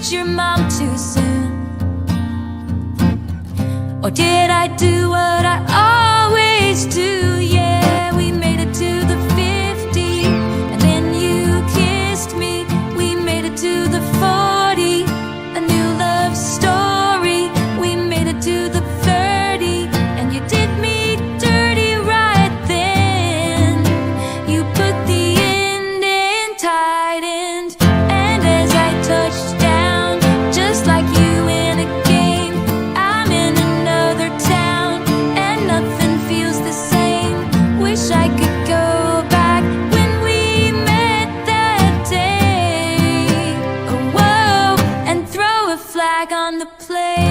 meet your mom too soon? Or did I do what I always do? Yeah, we made it to the 50, and then you kissed me. We made it to the 40, a new love story. We made it to the 30, and you did me dirty right then. You put the end in tight end, and as I touched down, just like you in a game, I'm in another town, and nothing feels the same. Wish I could go back when we met that day. Oh, whoa, and throw a flag on the play.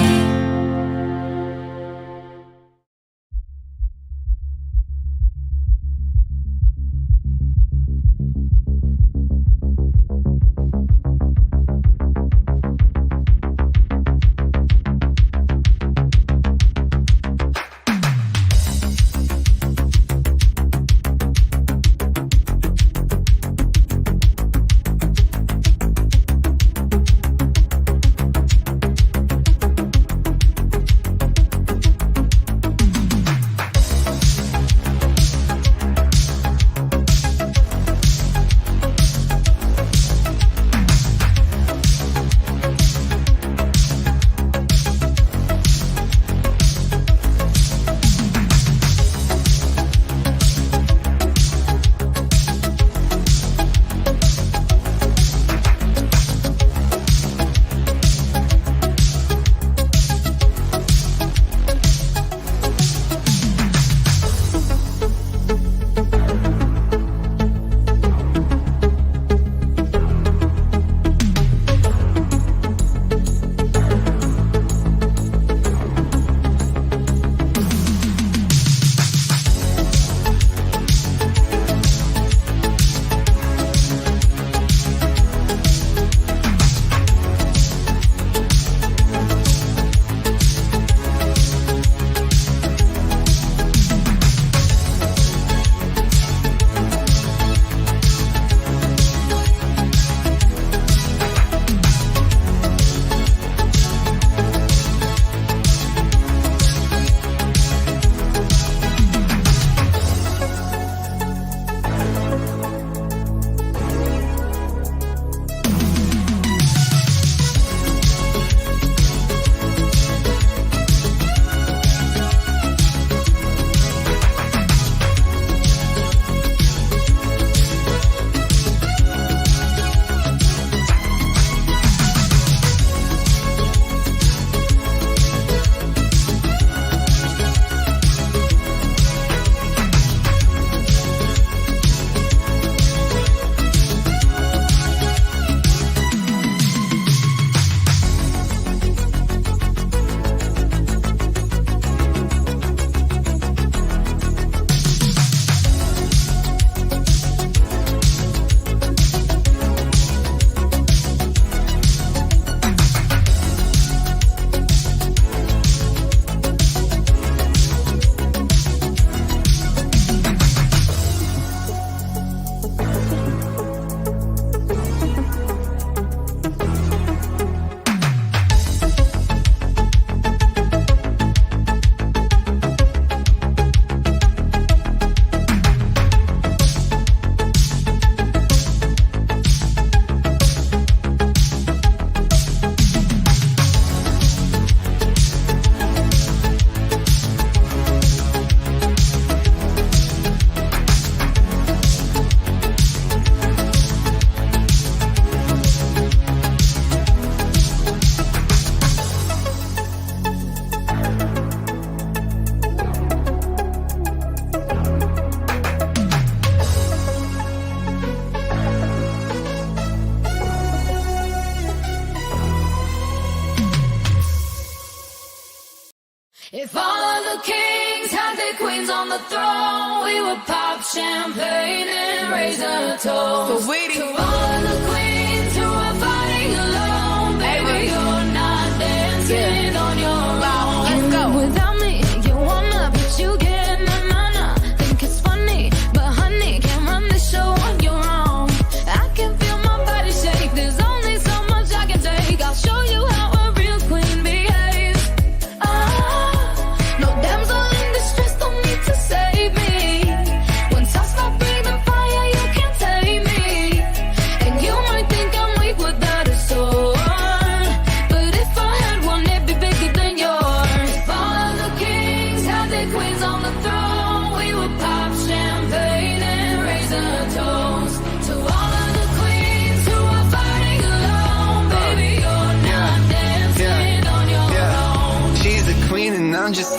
If all of the kings had their queens on the throne, we would pop champagne and raise a toast. So waiting to all of the queens who are fighting alone, baby, you're not dancing on your own. Let's go. Without me, you wanna, but you get na. Think it's funny, but honey, can't run the show on your own. I can feel my body shake. There's only so much I can take. I'll show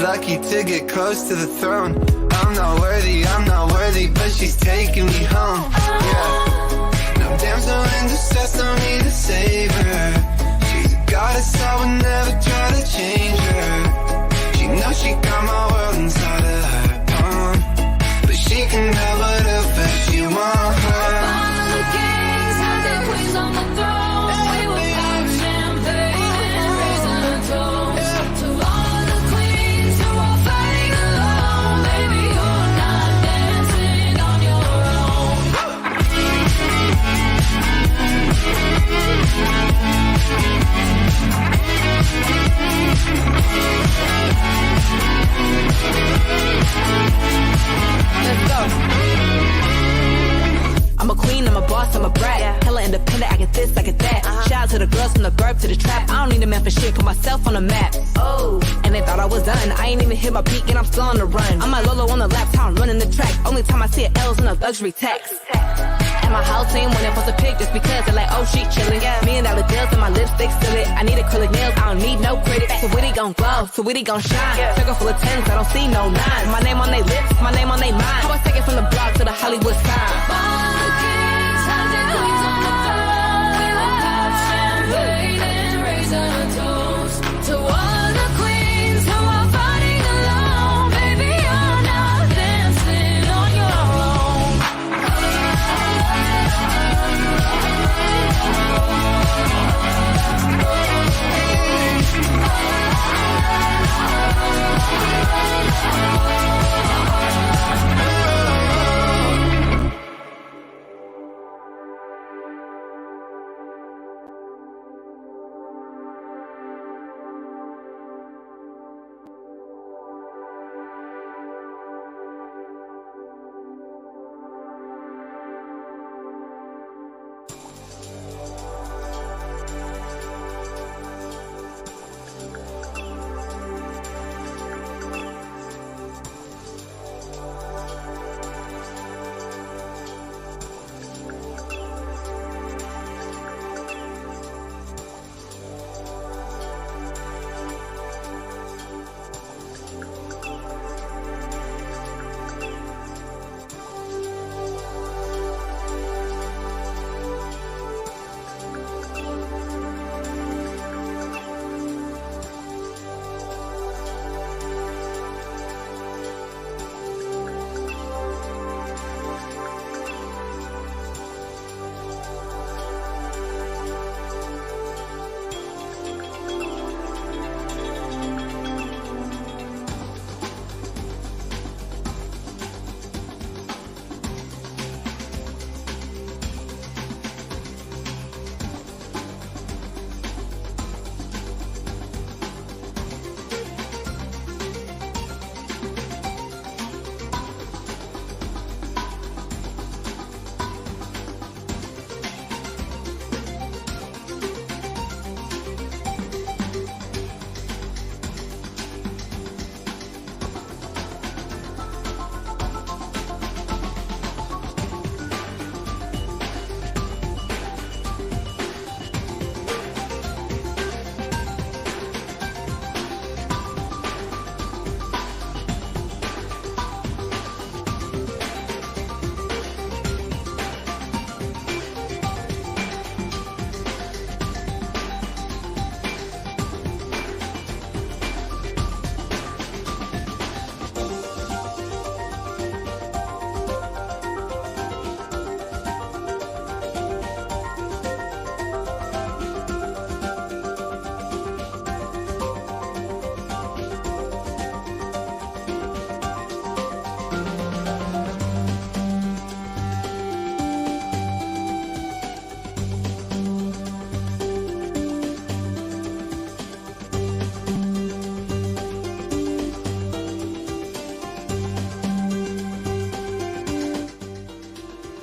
lucky to get close to the throne. I'm not worthy, but she's taking me home. Yeah. No damsel in distress, don't need a savior. She's a goddess, I would never try to change her. She knows she got my world inside of her palm, but she can have whatever she wants. All the kings had their queens on the throne. We will pop champagne and raise a toast to all the queens who are fighting alone. Baby, you're not dancing on your own. Let's go. I'm a queen, I'm a boss, I'm a brat. Hella independent, I get this, I get that. Shout out to the girls from the burp to the trap. I don't need a man for shit, put myself on the map. Oh, and they thought I was done. I ain't even hit my peak and I'm still on the run. I'm like Lolo on the lap, I'm running the track. Only time I see an L's in a luxury tax. And my house ain't when they post a pic just because they're like, oh, she chillin'. $1,000,000 deals and my lipstick still it. I need acrylic nails, I don't need no critics. So witty gon' glow, so witty gon' shine. Circle full of tens, I don't see no nines. My name on they lips, my name on they mind. How I take it from the block to the Hollywood sign. All the kings had their queens on the throne. We will pop champagne and raise a toast to all the queens who are fighting alone. Baby, you're not dancing on your own.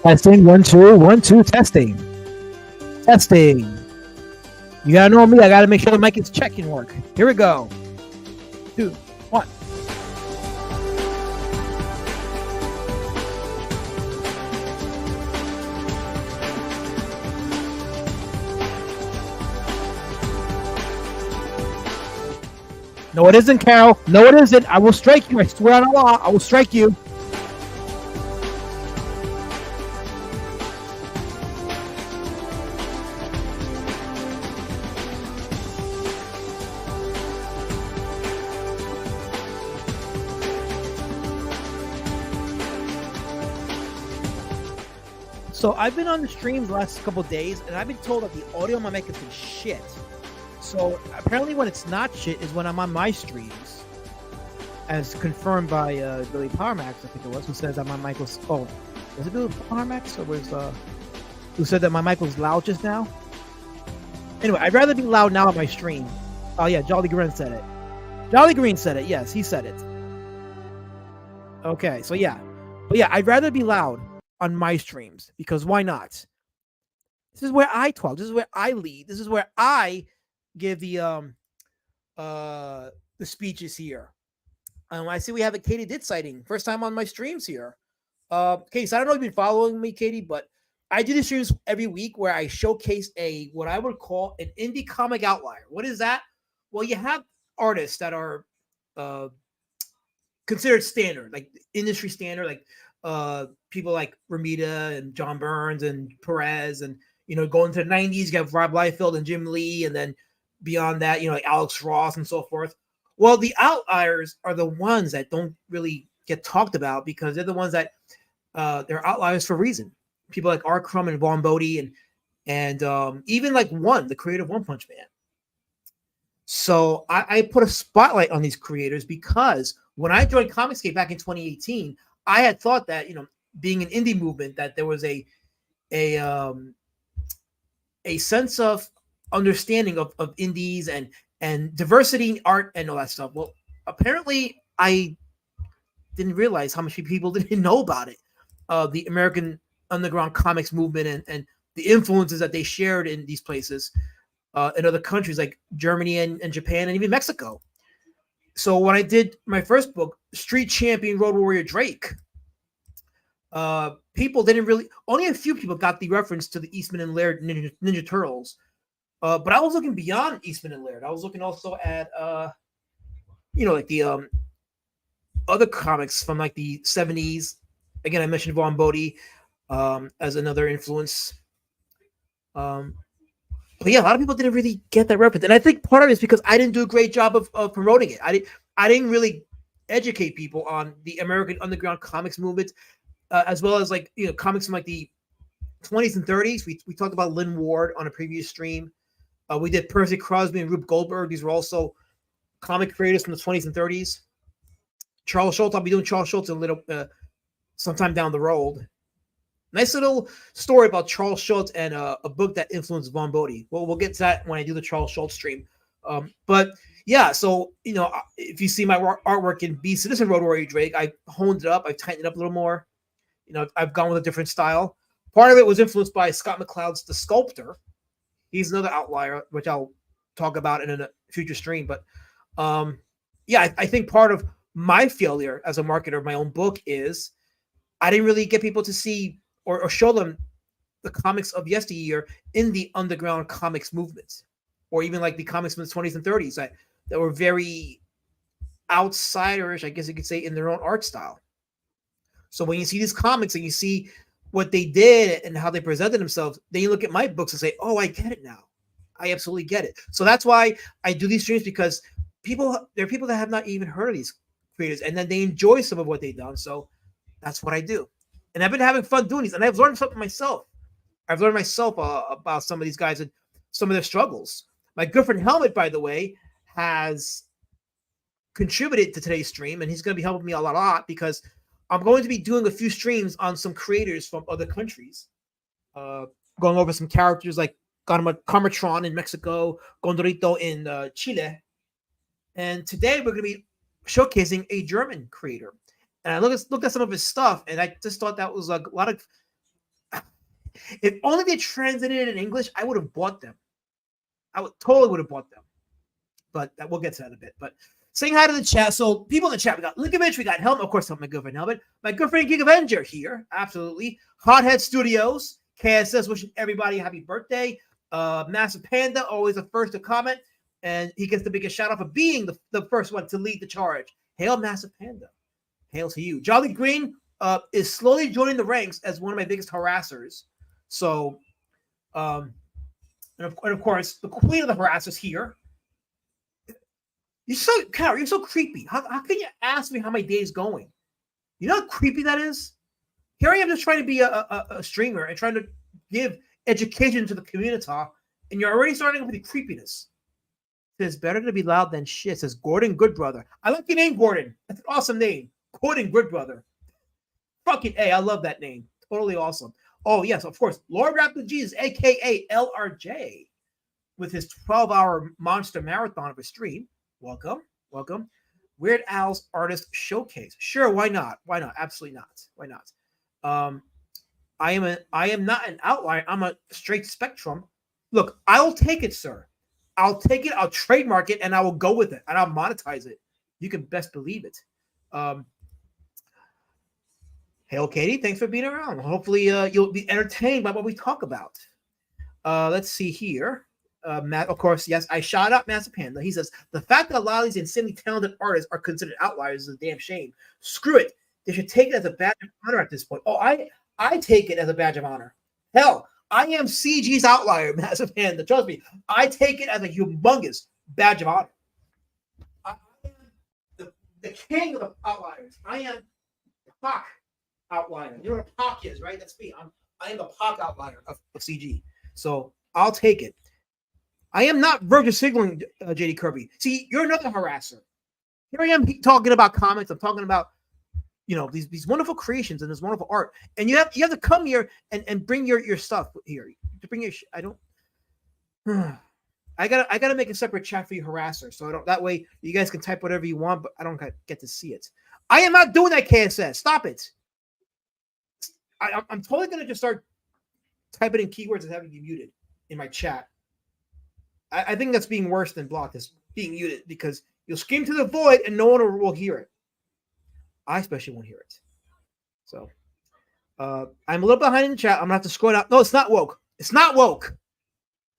Testing, 1 2 1 2 testing. Testing. You gotta know me, I gotta make sure the mic is checking work. Here we go. 2 1. No, it isn't, Carol. No, it isn't. I will strike you. I swear on Allah, I will strike you. So I've been on the streams the last couple of days, and I've been told that the audio on my mic has been shit. So apparently when it's not shit is when I'm on my streams, as confirmed by Billy Powermax, I think it was, who says that my mic was, was it Billy Powermax, or was, who said that my mic was loud just now? Anyway, I'd rather be loud now on my stream. Oh yeah, Jolly Green said it. Jolly Green said it, yes, he said it. Okay, so yeah. But yeah, I'd rather be loud on my streams, because why not? This is where I talk. This is where I lead. This is where I give the speeches here. I see we have a Katie Ditt sighting. First time on my streams here. Katie, so I don't know if you've been following me, Katie, but I do the streams every week where I showcase what I would call an indie comic outlier. What is that? Well, you have artists that are considered standard, like industry standard, like people like Ramita and John Burns and Perez, and going to the 90s, you have Rob Liefeld and Jim Lee, and then beyond that, like Alex Ross and so forth. Well, the outliers are the ones that don't really get talked about, because they're the ones that they're outliers for a reason. People like Art Crumb and Vaughn Bodie, and even like the creator of One Punch Man. So I put a spotlight on these creators because when I joined Comicsgate back in 2018, I had thought that, being an indie movement, that there was a sense of understanding of indies and diversity in art and all that stuff. Well, apparently I didn't realize how much people didn't know about it. The American underground comics movement and the influences that they shared in these places, in other countries like Germany and Japan and even Mexico. So when I did my first book, Street Champion Road Warrior Drake, people didn't really, only a few people got the reference to the Eastman and Laird Ninja Turtles. But I was looking beyond Eastman and Laird. I was looking also at, like the other comics from like the 70s. Again, I mentioned Vaughn Bodie as another influence. But yeah, a lot of people didn't really get that reference. And I think part of it is because I didn't do a great job of promoting it. I didn't really educate people on the American underground comics movement, as well as like, comics from like the 20s and 30s. We talked about Lynn Ward on a previous stream. We did Percy Crosby and Rube Goldberg. These were also comic creators from the 20s and 30s. Charles Schultz. I'll be doing Charles Schultz a little sometime down the road. Nice little story about Charles Schultz and a book that influenced Vaughn Bodie. Well, we'll get to that when I do the Charles Schultz stream. But yeah, so if you see my artwork in Be Citizen Road Warrior Drake, I honed it up. I've tightened it up a little more. I've gone with a different style. Part of it was influenced by Scott McCloud's The Sculptor. He's another outlier, which I'll talk about in a future stream. But yeah, I think part of my failure as a marketer of my own book is I didn't really get people to see or show them the comics of yesteryear in the underground comics movement, or even like the comics from the 20s and 30s that were very outsiderish, I guess you could say, in their own art style. So when you see these comics and you see what they did and how they presented themselves, then you look at my books and say, oh, I get it now. I absolutely get it. So that's why I do these streams, because there are people that have not even heard of these creators, and then they enjoy some of what they've done. So that's what I do. And I've been having fun doing these, and I've learned something myself. I've learned myself about some of these guys and some of their struggles. My good friend Helmet, by the way, has contributed to today's stream, and he's going to be helping me a lot because I'm going to be doing a few streams on some creators from other countries, going over some characters like Carmatron in Mexico, Gondorito in Chile. And today we're going to be showcasing a German creator. And I looked at some of his stuff, and I just thought that was like a lot of. If only they translated it in English, I would have bought them. I would have bought them. But we'll get to that in a bit. But saying hi to the chat. So people in the chat, we got Linkovich, we got Helmet, of course, my good friend Helmet, my good friend Geek Avenger here, absolutely. Hothead Studios, KSS, wishing everybody a happy birthday. Massive Panda, always the first to comment. and he gets the biggest shout out for being the first one to lead the charge. Hail, Massive Panda. Hail to you. Jolly Green is slowly joining the ranks as one of my biggest harassers. So, and of course, the queen of the harassers here. Carol, you're so creepy. How can you ask me how my day is going? You know how creepy that is? Here I am just trying to be a streamer and trying to give education to the community, and you're already starting with the creepiness. It's better to be loud than shit, says Gordon Goodbrother. I like your name, Gordon. That's an awesome name. Gordon Goodbrother. Fucking A, I love that name. Totally awesome. Oh, yes, of course. Lord Raptor Jesus, a.k.a. LRJ, with his 12-hour monster marathon of a stream. Welcome. Weird Al's Artist Showcase. Sure, why not? Why not? Absolutely not. Why not? I am not an outlier. I'm a straight spectrum. Look, I'll take it, sir. I'll take it. I'll trademark it, and I will go with it, and I'll monetize it. You can best believe it. Hail, Katie. Thanks for being around. Hopefully, you'll be entertained by what we talk about. Let's see here. Matt, of course, yes, I shot out Massive Panda. He says, the fact that a lot of these insanely talented artists are considered outliers is a damn shame. Screw it. They should take it as a badge of honor at this point. Oh, I take it as a badge of honor. Hell, I am CG's outlier, Massive Panda. Trust me, I take it as a humongous badge of honor. I am the king of the outliers. I am Pac outlier. You know what a Pac is, right? That's me. I am the Pac outlier of CG. So I'll take it. I am not virtue signaling, JD Kirby. See, you're another harasser. Here I am talking about comics. I'm talking about, these wonderful creations and this wonderful art. And you have to come here and bring your stuff here. To bring your I gotta make a separate chat for you harasser. So that way you guys can type whatever you want, but I don't get to see it. I am not doing that, KSS. Stop it. I'm totally gonna just start typing in keywords and having you muted in my chat. I think that's being worse than blocked, is being muted, because you'll scream to the void and no one will hear it. I especially won't hear it. So I'm a little behind in the chat. I'm gonna have to scroll down. No, it's not woke. It's not woke.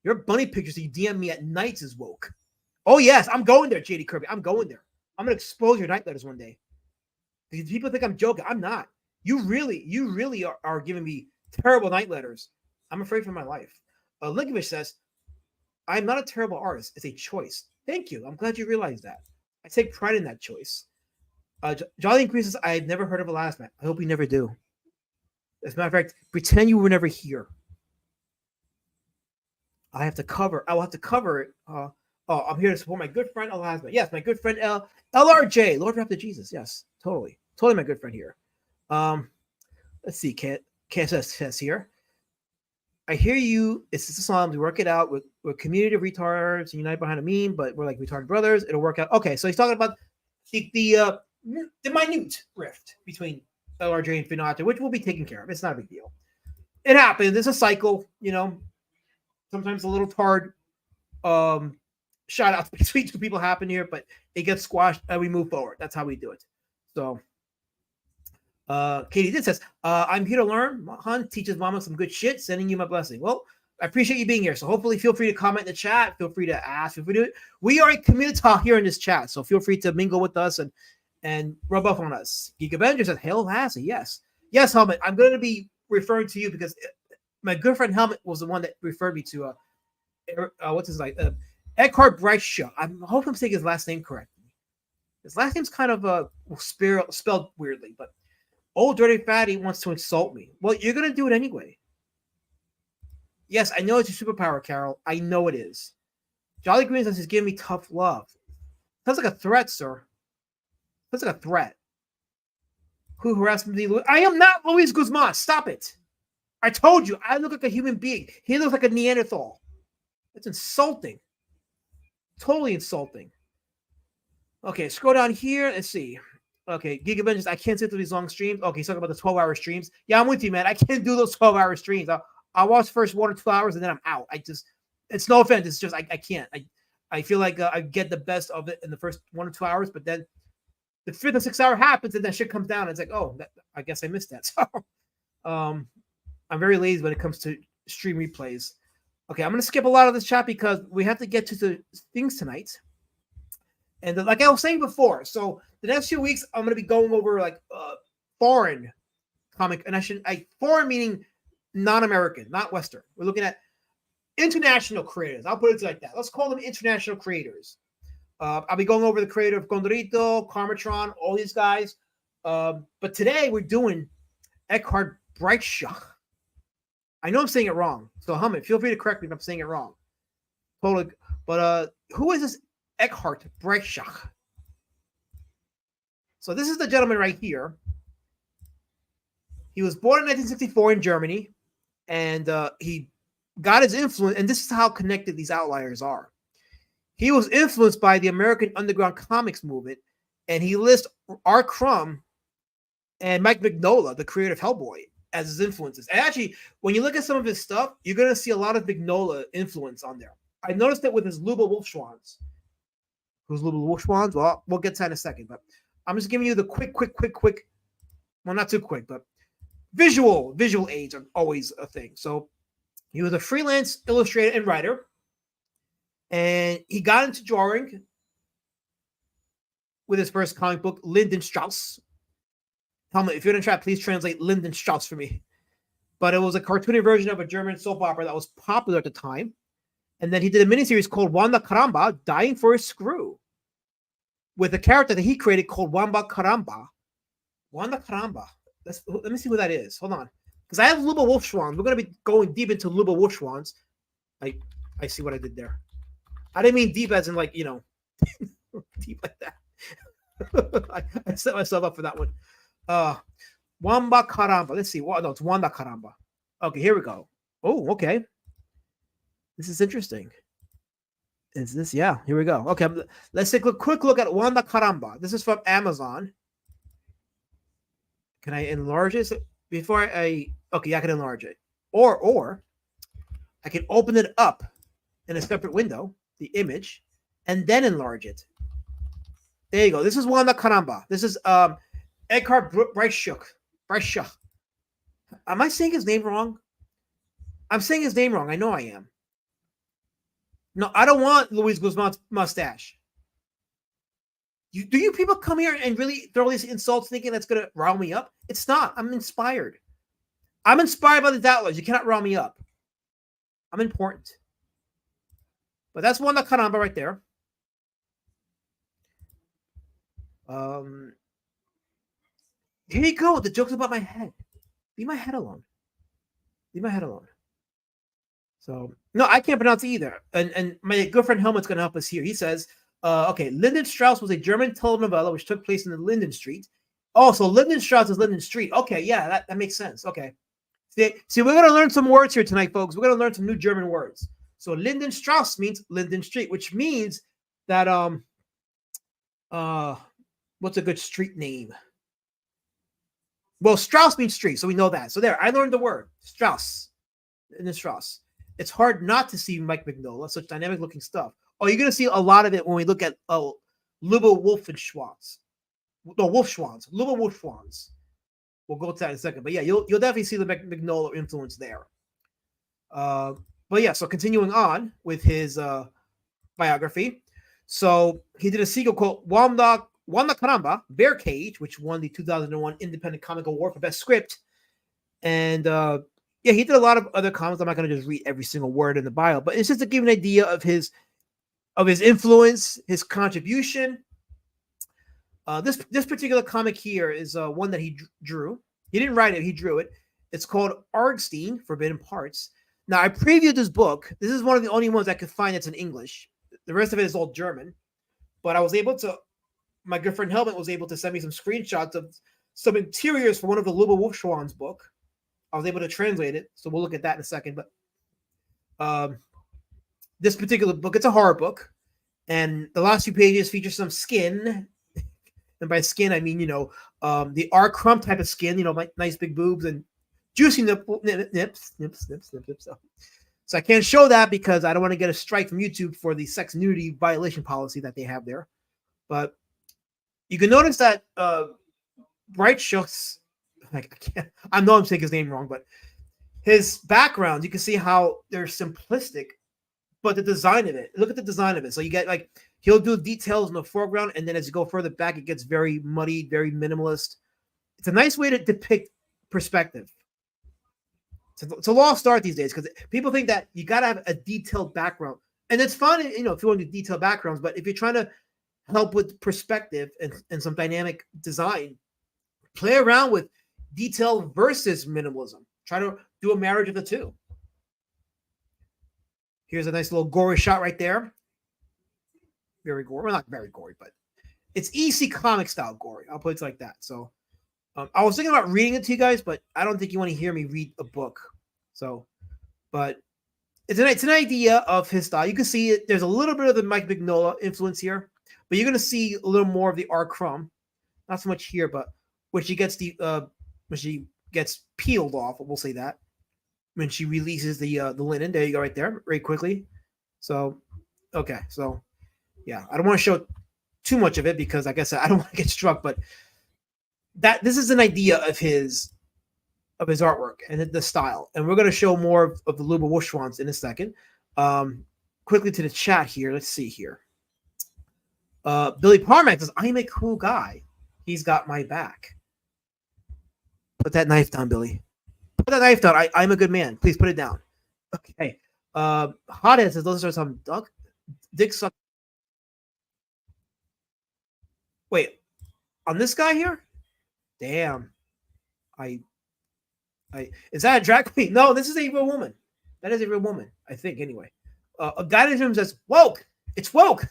Your bunny pictures that you DM me at nights is woke. Oh yes, I'm going there, JD Kirby. I'm going there. I'm gonna expose your night letters one day. Because people think I'm joking. I'm not. You really are giving me terrible night letters. I'm afraid for my life. Linkovich says, I'm not a terrible artist. It's a choice. Thank you. I'm glad you realized that. I take pride in that choice. Jolly Increases, I've never heard of Elasma. I hope you never do. As a matter of fact, pretend you were never here. I will have to cover it. I'm here to support my good friend Elasma. Yes, my good friend LRJ, Lord Raptor Jesus. Yes, totally my good friend here. Let's see, KSS says here. I hear you. It's just a song. We work it out. We're community of retards unite behind a meme, but we're like retarded brothers. It'll work out. Okay, so he's talking about the minute rift between LRJ and Finata, which will be taken care of. It's not a big deal. It happens. It's a cycle, Sometimes a little tard shout outs between two people happen here, but it gets squashed and we move forward. That's how we do it. So Katie did says, I'm here to learn. Hun teaches mama some good shit, sending you my blessing. Well, I appreciate you being here. So hopefully feel free to comment in the chat. Feel free to ask. Feel free to we are a community talk here in this chat. So feel free to mingle with us and rub off on us. Geek Avenger says, Hail Lassie. Yes. Yes, Helmet. I'm going to be referring to you because my good friend Helmet was the one that referred me to what's his name? Eckart Breitschuh. I hope I'm saying his last name correctly. His last name's kind of spelled weirdly, but old dirty fatty wants to insult me. Well, you're gonna do it anyway. Yes, I know it's your superpower, Carol. I know it is. Jolly Green says he's giving me tough love. Sounds like a threat, sir. Sounds like a threat. Who harassed me? I am not Luis Guzman. Stop it. I told you, I look like a human being. He looks like a Neanderthal. That's insulting. Totally insulting. Okay, scroll down here. Let's see. Okay, Gigabench, I can't sit through these long streams. Okay, he's talking about the 12-hour streams. Yeah, I'm with you, man. I can't do those 12-hour streams. I'll watch the first 1 or 2 hours and then I'm out. It's no offense. It's just, I can't. I feel like I get the best of it in the first 1 or 2 hours, but then the 5th or 6th hour happens and that shit comes down. And it's like, oh, I guess I missed that. So, I'm very lazy when it comes to stream replays. Okay, I'm going to skip a lot of this chat because we have to get to the things tonight. And like I was saying before, so the next few weeks I'm going to be going over like foreign comic, and foreign meaning non-American, not Western. We're looking at international creators. I'll put it like that. Let's call them international creators. I'll be going over the creator of Condorito, Karmatron, all these guys. But today we're doing Eckart Breitschuh. I know I'm saying it wrong, so Hammett, feel free to correct me if I'm saying it wrong. Totally. But who is this Eckart Breitschuh? So this is the gentleman right here. He was born in 1964 in Germany, and he got his influence, and this is how connected these outliers are. He was influenced by the American underground comics movement, and he lists R. Crumb and Mike Mignola, the creator of Hellboy, as his influences. And actually, when you look at some of his stuff, you're going to see a lot of Mignola influence on there. I noticed it with his Luba Wolfschwanz. Who's Luba Wolfschwanz? Well, we'll get to that in a second, but I'm just giving you the quick, well, not too quick, but visual aids are always a thing. So he was a freelance illustrator and writer, and he got into drawing with his first comic book, Lyndon Strauss. Helmut, if you're in the chat, please translate Lyndon Strauss for me. But it was a cartoony version of a German soap opera that was popular at the time. And then he did a miniseries called Wanda Caramba, Dying for a Screw, with a character that he created called Wamba Caramba. Wanda Caramba. Let me see who that is. Hold on. Because I have Luba Wolfschwanz. We're going to be going deep into Luba Wolfschwanz. I see what I did there. I didn't mean deep as in like, deep like that. I set myself up for that one. Wamba Caramba. Let's see. No, it's Wanda Caramba. Okay, here we go. Oh, okay. This is interesting. Is this? Yeah, here we go. Okay, let's take a quick look at Wanda Caramba. This is from Amazon. Can I enlarge this before okay, yeah, I can enlarge it. Or I can open it up in a separate window, the image, and then enlarge it. There you go. This is Wanda Caramba. This is Eckart Breitschuh. Am I saying his name wrong? I'm saying his name wrong. I know I am. No, I don't want Luis Guzman's mustache. Do you people come here and really throw these insults thinking that's going to rile me up? It's not. I'm inspired. I'm inspired by the Outliers. You cannot rile me up. I'm important. But that's Wanda Caramba right there. Here you go. The joke's about my head. Leave my head alone. Leave my head alone. So, no, I can't pronounce it either. And my good friend Helmut's going to help us here. He says, okay, Lyndon Strauss was a German telenovela which took place in the Linden Street. Oh, so Lyndon Strauss is Linden Street. Okay, yeah, that makes sense. Okay. See, we're going to learn some words here tonight, folks. We're going to learn some new German words. So Lyndon Strauss means Linden Street, which means that, what's a good street name? Well, Strauss means street, so we know that. So there, I learned the word. Strauss. Lyndon Strauss. It's hard not to see Mike Mignola, such dynamic-looking stuff. Oh, you're going to see a lot of it when we look at Luba Wolfschwanz. No, Wolfschwanz. Luba Wolfschwanz. We'll go to that in a second. But yeah, you'll definitely see the Mignola influence there. But yeah, so continuing on with his biography. So he did a sequel called Wanda Caramba, Bear Cage, which won the 2001 Independent Comic Award for Best Script. And yeah, he did a lot of other comics. I'm not going to just read every single word in the bio, but it's just to give an idea of his influence, his contribution. This particular comic here is one that he drew. He didn't write it; he drew it. It's called Argstein: Forbidden Parts. Now, I previewed this book. This is one of the only ones I could find that's in English. The rest of it is all German. But I was able to. My good friend Helmut was able to send me some screenshots of some interiors for one of the Luba Wolfschwanz book. I was able to translate it, so we'll look at that in a second. But this particular book, it's a horror book, and the last few pages feature some skin. And by skin, I mean, the R. Crumb type of skin, like nice big boobs and juicy nips. So I can't show that because I don't want to get a strike from YouTube for the sex nudity violation policy that they have there. But you can notice that Breitschuh, I know I'm saying his name wrong, but his backgrounds, you can see how they're simplistic, but the design of it, look at the design of it. So you get like, he'll do details in the foreground, and then as you go further back, it gets very muddy, very minimalist. It's a nice way to depict perspective. It's a lost art these days because people think that you got to have a detailed background. And it's fun, if you want to do detailed backgrounds, but if you're trying to help with perspective and some dynamic design, play around with detail versus minimalism. Try to do a marriage of the two. Here's a nice little gory shot right there. Very gory. Well, not very gory, but it's EC comic style gory. I'll put it like that. So I was thinking about reading it to you guys, but I don't think you want to hear me read a book. So, but it's an idea of his style. You can see it. There's a little bit of the Mike Mignola influence here, but you're going to see a little more of the R. Crumb. Not so much here, but when she gets peeled off, we'll say that, when she releases the linen. There you go, right there, very quickly. So, okay, so yeah, I don't want to show too much of it because, like I said, I don't want to get struck, but this is an idea of his artwork and the style, and we're going to show more of the Luba Wolfschwanz in a second. Quickly to the chat here. Let's see here. Billy Parmack says, "I'm a cool guy. He's got my back." Put that knife down, Billy. Put that knife down. I'm a good man. Please put it down. Okay. Hothead says, "Those are some dick suck." Wait, on this guy here? Damn. Is that a drag queen? No, this is a real woman. That is a real woman, I think, anyway. A guy in the room says, "Woke. It's woke."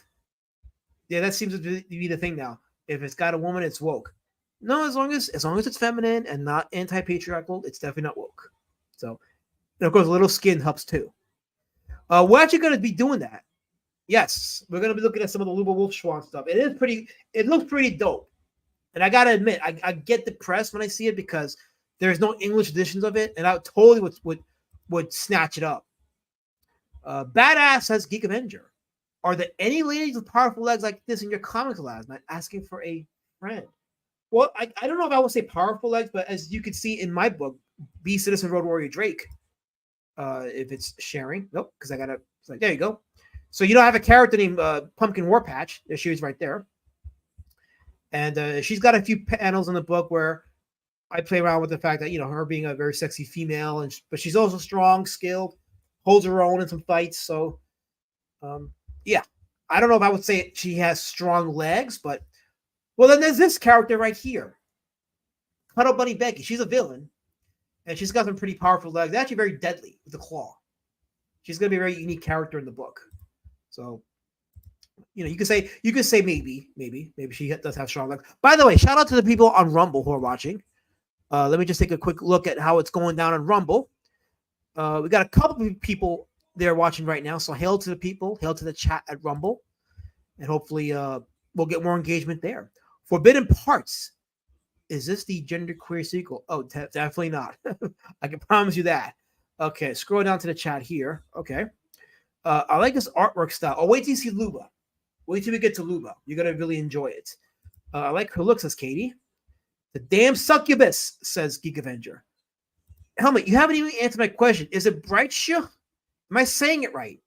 Yeah, that seems to be the thing now. If it's got a woman, it's woke. No, as long as it's feminine and not anti-patriarchal, it's definitely not woke. So, and of course, a little skin helps too. We're actually going to be doing that. Yes, we're going to be looking at some of the Luba Wolfschwanz stuff. It looks pretty dope. And I got to admit, I get depressed when I see it because there's no English editions of it, and I totally would snatch it up. Badass says Geek Avenger. Are there any ladies with powerful legs like this in your comics labs? Not asking for a friend. Well, I don't know if I would say powerful legs, but as you can see in my book, Be Citizen Road Warrior Drake, if it's sharing, nope, because I got to, like, there you go. So I have a character named Pumpkin Warpatch. There she is right there. And she's got a few panels in the book where I play around with the fact that, her being a very sexy female, but she's also strong, skilled, holds her own in some fights. So, yeah, I don't know if I would say she has strong legs, but, well, then there's this character right here. Cuddle Bunny Becky. She's a villain, and she's got some pretty powerful legs. They're actually very deadly with the claw. She's going to be a very unique character in the book. So, you could say maybe she does have strong legs. By the way, shout out to the people on Rumble who are watching. Let me just take a quick look at how it's going down on Rumble. We got a couple of people there watching right now. So hail to the people, hail to the chat at Rumble, and hopefully we'll get more engagement there. Forbidden Parts. Is this the genderqueer sequel? Oh, definitely not. I can promise you that. Okay, scroll down to the chat here. Okay. I like this artwork style. Oh, wait till you see Luba. Wait till we get to Luba. You're going to really enjoy it. I like her looks, says Katie. The damn succubus, says Geek Avenger. Helmet, you haven't even answered my question. Is it Breitschuh? Am I saying it right?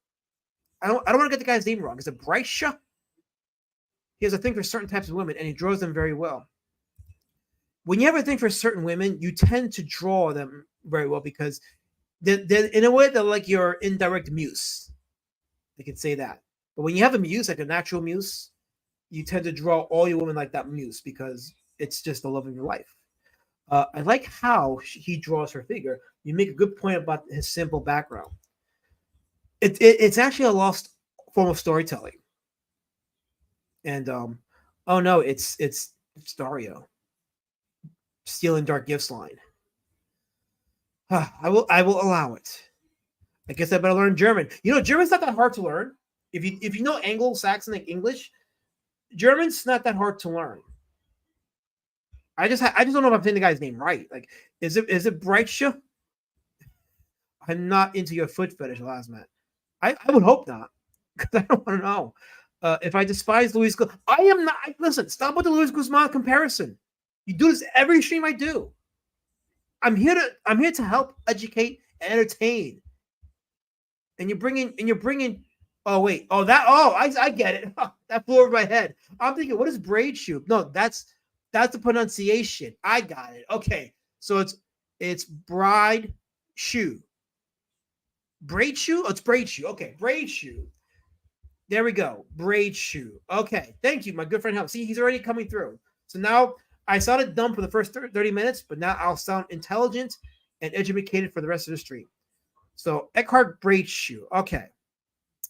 I don't want to get the guy's name wrong. Is it Breitschuh? He has a thing for certain types of women, and he draws them very well. When you have a thing for certain women, you tend to draw them very well because they're in a way, they're like your indirect muse. They could say that. But when you have a muse, like a natural muse, you tend to draw all your women like that muse because it's just the love of your life. I like how he draws her figure. You make a good point about his simple background. It's actually a lost form of storytelling. And oh no, it's Dario stealing dark gifts line. I will allow it. I guess I better learn German. German's not that hard to learn. If you know Anglo-Saxon like English, German's not that hard to learn. I just don't know if I'm saying the guy's name right. Like, is it Breitschuh? I'm not into your foot fetish, Lasmat. I would hope not, because I don't want to know. If I despise Luis Guzman, I am not. Listen, stop with the Luis Guzman comparison. You do this every stream I do. I'm here to help educate entertain. And you're bringing. Oh wait. I get it. That flew over my head. I'm thinking, what is Breitschuh? No, that's the pronunciation. I got it. Okay, so it's bride shoe. Breitschuh? Oh, it's Breitschuh. Okay, Breitschuh. There we go. Breitschuh. Okay, thank you, my good friend Hal. See, he's already coming through. So now I sounded dumb for the first 30 minutes, but now I'll sound intelligent and educated for the rest of the stream. So Eckart Breitschuh. Okay,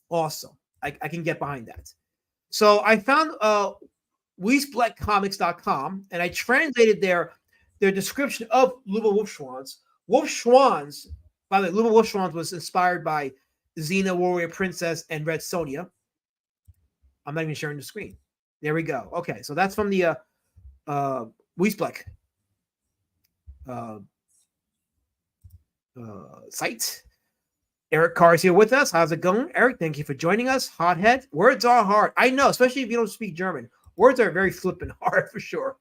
awesome. I can get behind that. So I found WeSplatComics.com and I translated their description of Luba Wolfschwanz. Wolfschwanz, by the way, Luba Wolfschwanz was inspired by Xena, Warrior Princess, and Red Sonja. I'm not even sharing the screen. There we go. Okay, so that's from the WeSplat site. Eric Carr is here with us. How's it going, Eric? Thank you for joining us. Hothead. Words are hard. I know, especially if you don't speak German. Words are very flippin' hard for sure.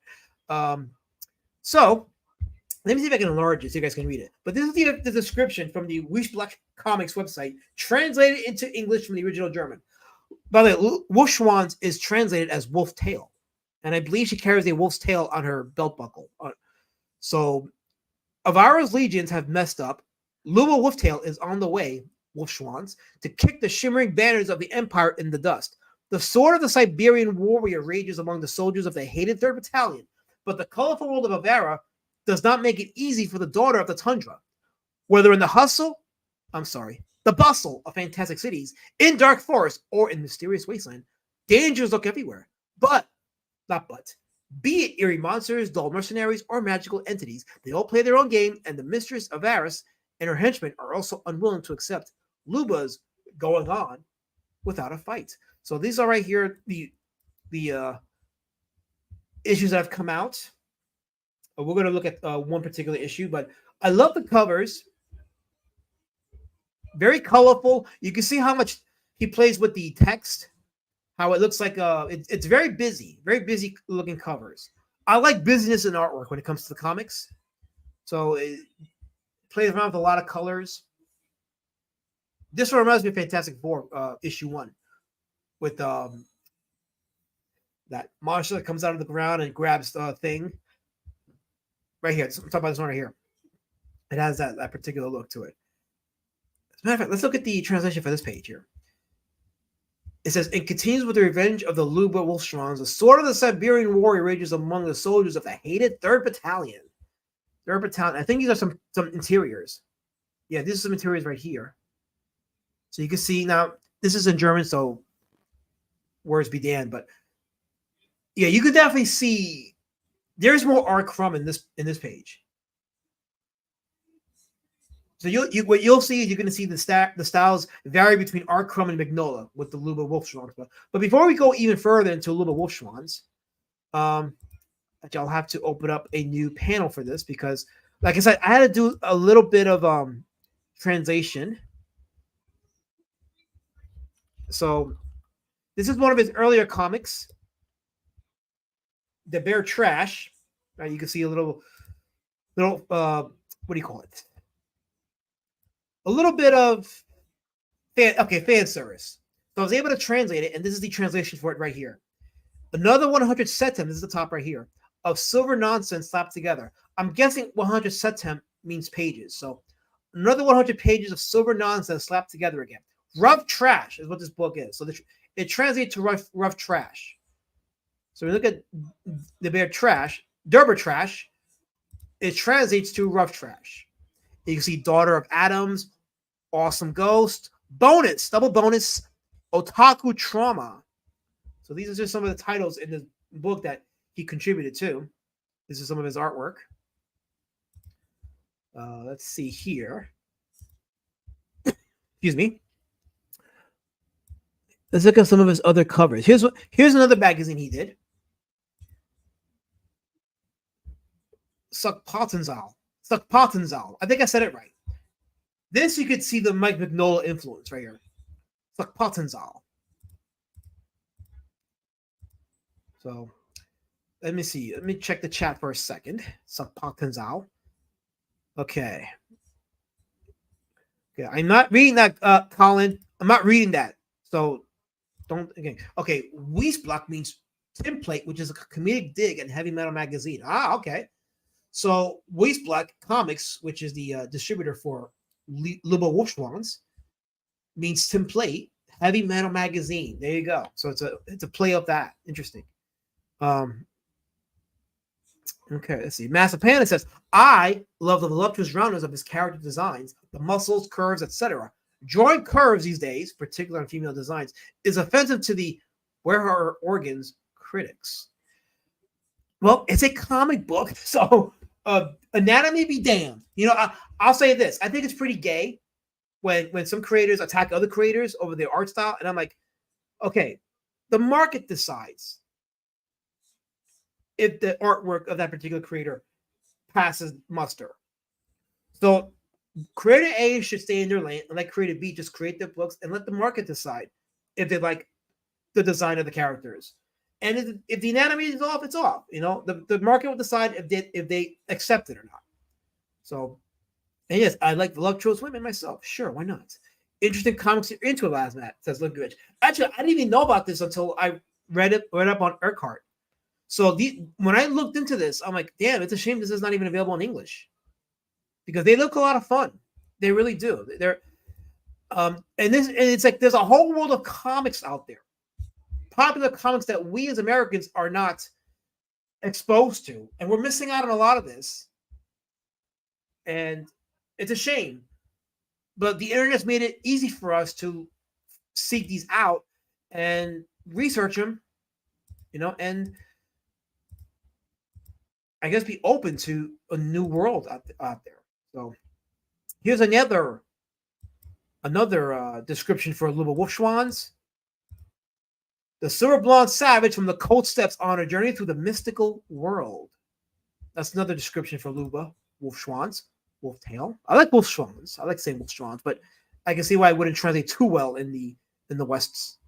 So let me see if I can enlarge it so you guys can read it. But this is the description from the Wolfschwanz Comics website, translated into English from the original German. By the way, Wolfschwanz is translated as wolf tail. And I believe she carries a wolf's tail on her belt buckle. So Avara's legions have messed up. Luba Wolftail is on the way, Wolfschwanz, to kick the shimmering banners of the Empire in the dust. The sword of the Siberian warrior rages among the soldiers of the hated 3rd Battalion, but the colorful world of Avara does not make it easy for the daughter of the tundra. Whether in the bustle of fantastic cities, in dark forests, or in mysterious wasteland, dangers look everywhere. Be it eerie monsters, dull mercenaries, or magical entities, they all play their own game, and the mistress Avaris and her henchmen are also unwilling to accept Luba's going on without a fight. So these are right here the issues that have come out. We're going to look at one particular issue, but I love the covers. Very colorful. You can see how much he plays with the text, how it looks like it's very busy looking covers. I like busyness in artwork when it comes to the comics. So it plays around with a lot of colors. This one reminds me of Fantastic Four, issue 1, with that monster that comes out of the ground and grabs the thing. Right here. I'm talking about this one right here. It has that particular look to it. As a matter of fact, let's look at the translation for this page here. It says, it continues with the revenge of the Luba Wolfschwanz. The sword of the Siberian warrior rages among the soldiers of the hated 3rd Battalion. 3rd Battalion. I think these are some interiors. Yeah, these are some interiors right here. So you can see now, this is in German, so words be damned. But yeah, you could definitely see there's more Art Crumb in this page. So what you'll see is you're going to see the styles vary between Art Crumb and Magnola with the Luba Wolfschwanz. But before we go even further into Luba Wolfschwanz, I'll have to open up a new panel for this because, like I said, I had to do a little bit of translation. So this is one of his earlier comics, The Bear Trash. Right, you can see a little what do you call it? A little bit of fan service. So I was able to translate it, and this is the translation for it right here. Another 100 setem, this is the top right here, of silver nonsense slapped together. I'm guessing 100 setem means pages. So another 100 pages of silver nonsense slapped together again. Rough trash is what this book is. So it translates to rough trash. So we look at the Bear Trash, Derber Trash. It translates to rough trash. You can see Daughter of Atoms, Awesome Ghost, Bonus, double bonus, Otaku Trauma. So these are just some of the titles in the book that he contributed to. This is some of his artwork. Let's see here. Excuse me. Let's look at some of his other covers. Here's another magazine he did. Suckpotenzal. I think I said it right. This you could see the Mike Mignola influence right here. Suckpotenzal. So let me see. Let me check the chat for a second. Suckpotenzal. Okay. Okay, I'm not reading that, Colin. I'm not reading that. So don't again. Okay, Weissblock means template, which is a comedic dig at Heavy Metal magazine. Ah, okay. So Weissblock Comics, which is the distributor for Luba Wolfschwanz, means template Heavy Metal magazine. There you go. So it's a play of that. Interesting. Um, Okay, let's see. Massive Panda says, I love the voluptuous roundness of his character designs, the muscles, curves, etc. Drawing curves these days, particularly on female designs, is offensive to the where are her organs critics. Well, it's a comic book, so anatomy be damned. I'll say this. I think it's pretty gay when some creators attack other creators over their art style, and I'm like, okay, the market decides if the artwork of that particular creator passes muster. So creator A should stay in their lane and let creator B just create their books and let the market decide if they like the design of the characters. And if the anatomy is off, it's off. The market will decide if they accept it or not. So, and yes, I like voluptuous women myself. Sure, why not? Interesting comics you're into, Lasmat, says Look Rich. Actually, I didn't even know about this until I read up on Eckart. So when I looked into this, I'm like, damn, it's a shame this is not even available in English, because they look a lot of fun. They really do. And it's like there's a whole world of comics out there, popular comics that we as Americans are not exposed to, and we're missing out on a lot of this. And it's a shame, but the internet's made it easy for us to seek these out and research them, and I guess be open to a new world out there. So here's another description for Luba Wolfschwanz. The silver blonde savage from the cold steppes on a journey through the mystical world. That's another description for Luba Wolfschwanz. Wolftail. I like Wolfschwanz. I like saying Wolfschwanz, but I can see why it wouldn't translate too well in the Wests.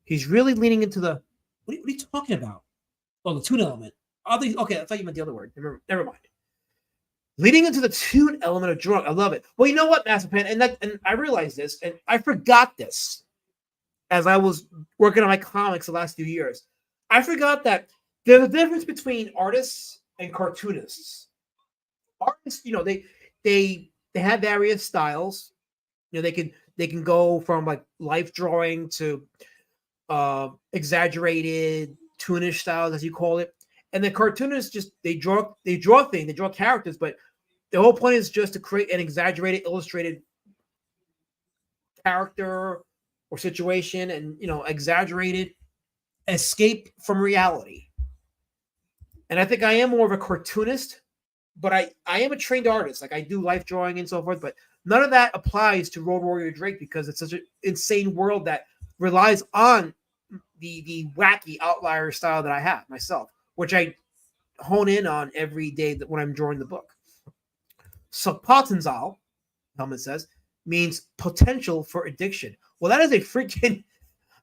He's really leaning into the. What are you talking about? Oh, the tune element. Okay, I thought you meant the other word. Never mind. Leading into the tune element of drunk. I love it. Well, you know what, Master Pen, and I realized this, and I forgot this as I was working on my comics the last few years. I forgot that there's a difference between artists and cartoonists. Artists, they have various styles. They can go from like life drawing to exaggerated toonish styles, as you call it. And the cartoonists they draw things, they draw characters, but the whole point is just to create an exaggerated, illustrated character or situation, and exaggerated escape from reality. And I think I am more of a cartoonist, but I am a trained artist. Like I do life drawing and so forth, but none of that applies to Road Warrior Drake because it's such an insane world that relies on the wacky outlier style that I have myself, which I hone in on every day when I'm drawing the book. So Potenzial, Helmet says, means potential for addiction. Well, that is a freaking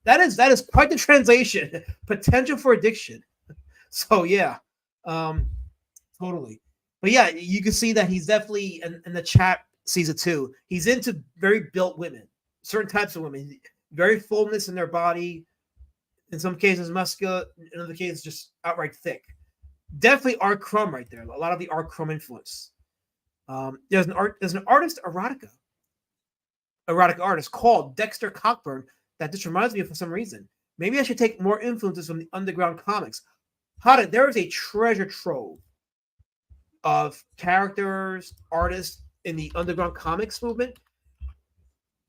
that is quite the translation. Potential for addiction. So yeah, totally. But yeah, you can see that he's definitely, and the chat sees it too. He's into very built women, certain types of women, very fullness in their body. In some cases, muscular. In other cases, just outright thick. Definitely Art Crumb right there. A lot of the Art Crumb influence. There's an artist, erotic artist called Dexter Cockburn that just reminds me of for some reason. Maybe I should take more influences from the underground comics. There is a treasure trove of characters, artists in the underground comics movement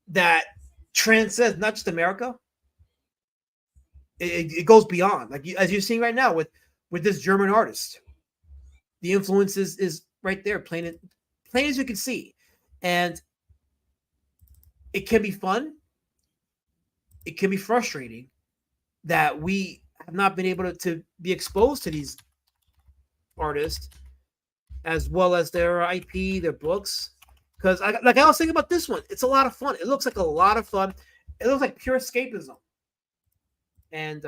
that transcends not just America. It goes beyond, like as you're seeing right now with this German artist. The influence is right there, plain as you can see, and it can be fun. It can be frustrating that we have not been able to be exposed to these artists as well as their IP, their books. Because I was thinking about this one. It's a lot of fun. It looks like a lot of fun. It looks like pure escapism. And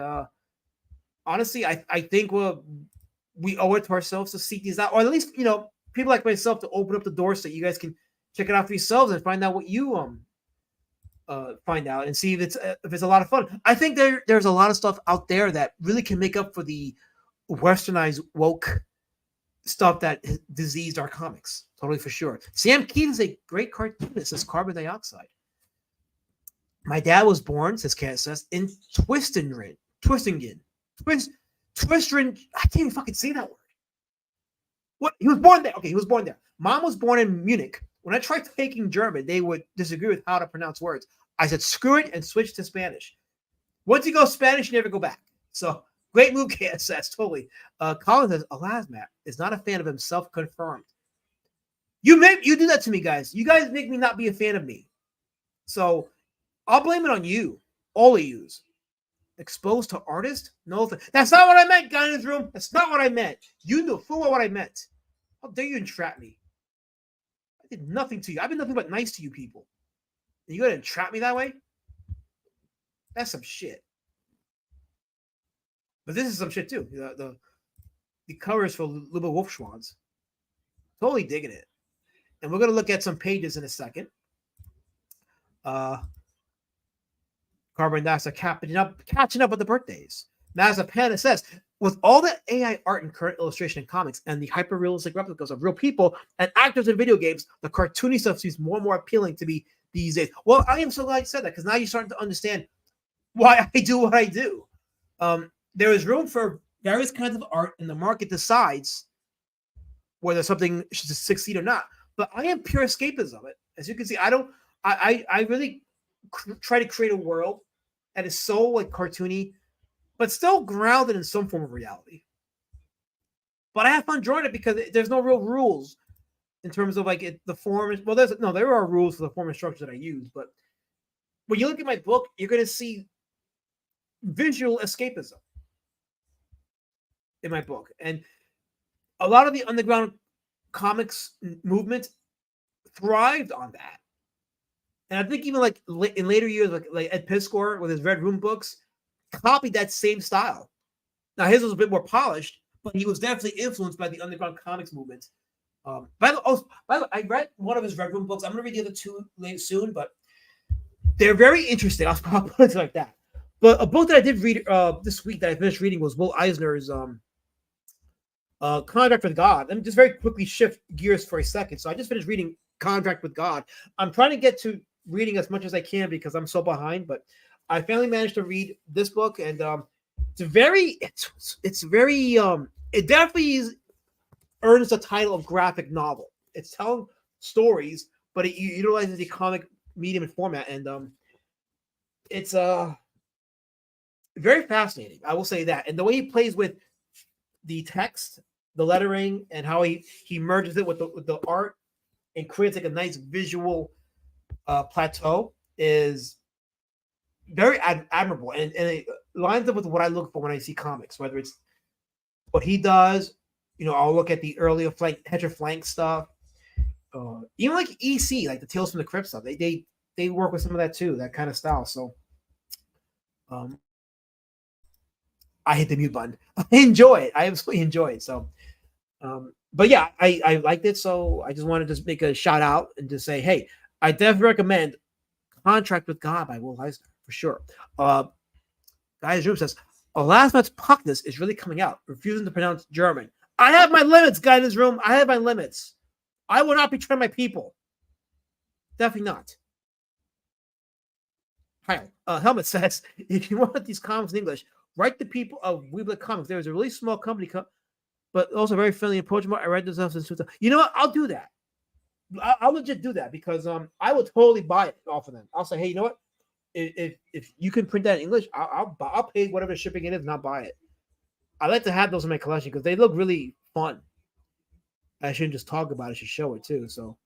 honestly, I think we owe it to ourselves to seek these out, or at least people like myself to open up the doors so you guys can check it out for yourselves and find out what you find out and see if it's a lot of fun. I think there's a lot of stuff out there that really can make up for the westernized woke stuff that diseased our comics. Totally for sure. Sam Keith is a great cartoonist, says Carbon Dioxide. My dad was born, says Cat says, in Twistingen. Twistringen. I can't even fucking say that word. What? He was born there. Okay, he was born there. Mom was born in Munich. When I tried taking German, they would disagree with how to pronounce words. I said, screw it, and switched to Spanish. Once you go Spanish, you never go back. So, great move, KSS, totally. Colin says, Alasmat is not a fan of himself, confirmed. You do that to me, guys. You guys make me not be a fan of me. So, I'll blame it on you. All of yous. Exposed to artist? No, that's not what I meant, guy in his room. That's not what I meant. You knew full well what I meant. How dare you entrap me? I did nothing to you. I've been nothing but nice to you people. And you gotta entrap me that way? That's some shit. But this is some shit too. The covers for Luba Wolfschwanz. Totally digging it. And we're gonna look at some pages in a second. Carbon Dioxide catching up with the birthdays. Mazapana says, with all the AI art and current illustration in comics and the hyper-realistic replicas of real people and actors in video games, the cartoony stuff seems more and more appealing to me these days. Well, I am so glad you said that, because now you're starting to understand why I do what I do. There is room for various kinds of art, and the market decides whether something should succeed or not. But I am pure escapist of it. As you can see, I really try to create a world that is so like cartoony, but still grounded in some form of reality. But I have fun drawing it because there's no real rules in terms of like the form. Well, there are rules for the form and structure that I use, but when you look at my book, you're going to see visual escapism in my book, and a lot of the underground comics movement thrived on that. And I think even like in later years, like Ed Piskor with his Red Room books, copied that same style. Now his was a bit more polished, but he was definitely influenced by the underground comics movement. By the way, I read one of his Red Room books. I'm going to read the other two soon, but they're very interesting. I'll put it like that. But a book that I did read this week that I finished reading was Will Eisner's Contract with God. Let me just very quickly shift gears for a second. So I just finished reading Contract with God. I'm trying to get to reading as much as I can because I'm so behind, but I finally managed to read this book, and it definitely earns the title of graphic novel. It's telling stories, but it utilizes the comic medium and format, and it's very fascinating. I will say that, and the way he plays with the text, the lettering, and how he merges it with the art and creates like a nice visual plateau is very admirable, and it lines up with what I look for when I see comics, whether it's what he does. I'll look at the earlier Hedger Flank stuff, even like EC, like the Tales from the Crypt stuff. They work with some of that too, that kind of style. So I hit the mute button. I enjoy it. I absolutely enjoy it. So but yeah, I liked it, so I just wanted to make a shout out and just say, hey, I definitely recommend Contract with God by Will Eisner for sure. Guy's Room says, Alasmat's Puckness is really coming out, refusing to pronounce German. I have my limits, guy in his room. I have my limits. I will not betray my people. Definitely not. Helmet says, if you want these comics in English, write the people of Weebly Comics. There is a really small company, but also very friendly and approachable. I read this stuff since 2000. You know what? I'll do that. I'll legit do that because I would totally buy it off of them. I'll say, hey, you know what? If you can print that in English, I'll pay whatever shipping it is and I'll buy it. I like to have those in my collection because they look really fun. I shouldn't just talk about it; I should show it too. So,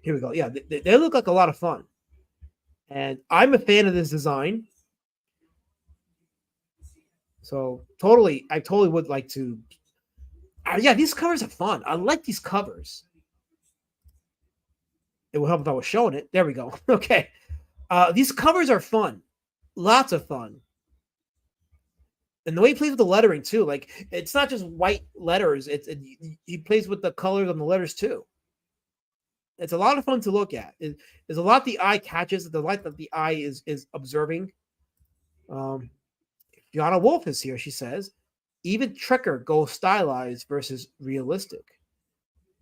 here we go. Yeah, they look like a lot of fun, and I'm a fan of this design. So I totally would like to. Yeah, these covers are fun. I like these covers. It would help if I was showing it. There we go. Okay. These covers are fun. Lots of fun. And the way he plays with the lettering too. Like, it's not just white letters. He plays with the colors on the letters too. It's a lot of fun to look at. There's a lot the eye catches, the light that the eye is observing. Fiona Wolf is here. She says, even Trekker goes stylized versus realistic.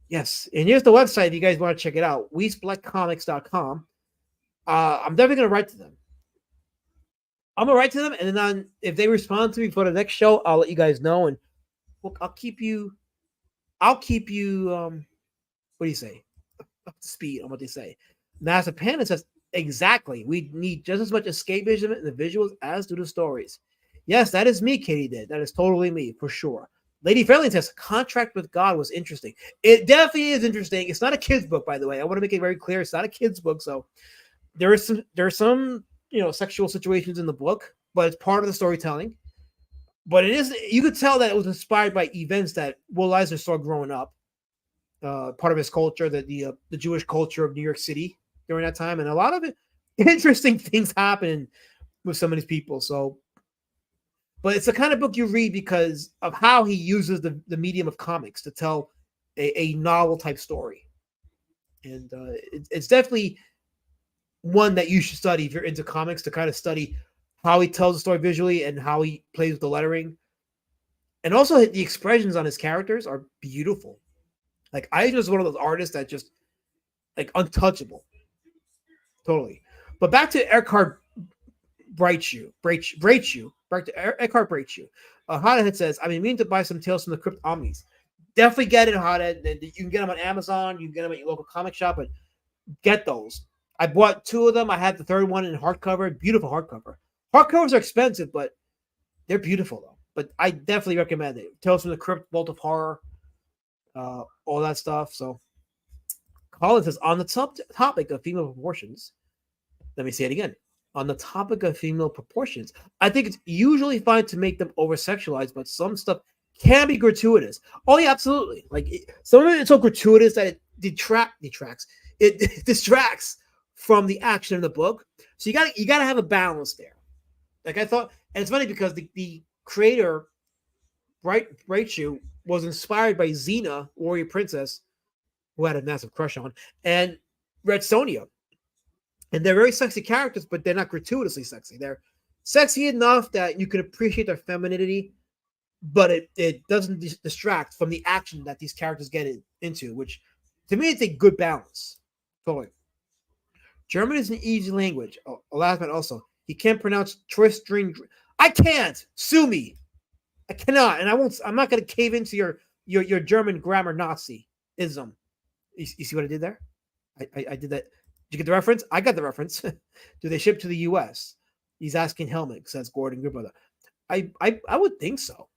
Yes, and here's the website if you guys want to check it out, weastblackcomics.com. I'm definitely going to write to them. I'm going to write to them, and then if they respond to me for the next show, I'll let you guys know, and I'll keep you, what do you say? Up to speed on what they say. Master Panda says, exactly. We need just as much escapism in the visuals as do the stories. Yes, that is me, Katie did. That is totally me, for sure. Lady Fairlane says, Contract with God was interesting. It definitely is interesting. It's not a kid's book, by the way. I want to make it very clear. It's not a kid's book, so there's some sexual situations in the book, but it's part of the storytelling. But it is, you could tell that it was inspired by events that Will Eisner saw growing up. Part of his culture, the Jewish culture of New York City during that time, and a lot of it, interesting things happen with some of these people. So, but it's the kind of book you read because of how he uses the medium of comics to tell a novel type story, and it's definitely one that you should study if you're into comics, to kind of study how he tells the story visually and how he plays with the lettering, and also the expressions on his characters are beautiful. Like, Eisner is one of those artists that just, like, untouchable. Totally. But back to Eckart Breitschuh. Back to Eckart Breitschuh. Hothead says, I've been meaning to buy some Tales from the Crypt Omnis. Definitely get it, Hothead. You can get them on Amazon. You can get them at your local comic shop, but get those. I bought 2 of them. I had the third one in hardcover. Beautiful hardcover. Hardcovers are expensive, but they're beautiful, though. But I definitely recommend it. Tales from the Crypt, Vault of Horror. All that stuff. So Colin says, on the topic of female proportions, let me say it again. On the topic of female proportions, I think it's usually fine to make them over-sexualized, but some stuff can be gratuitous. Oh yeah, absolutely. Like some of it's so gratuitous that it detracts. It distracts from the action in the book. So you gotta have a balance there. Like I thought, and it's funny because the creator, Breitschuh, was inspired by Xena, warrior princess, who had a massive crush on, and Red Sonja. And they're very sexy characters, but they're not gratuitously sexy. They're sexy enough that you can appreciate their femininity, but it doesn't distract from the action that these characters get into, which to me it's a good balance. Totally. German is an easy language. Oh, last but also, he can't pronounce Tristring. I can't. Sue me. I cannot, and I won't. I'm not going to cave into your German grammar Nazi-ism. You see what I did there? I did that. Did you get the reference? I got the reference. Do they ship to the U.S.? He's asking Helmut, says Gordon Goodbrother. I would think so.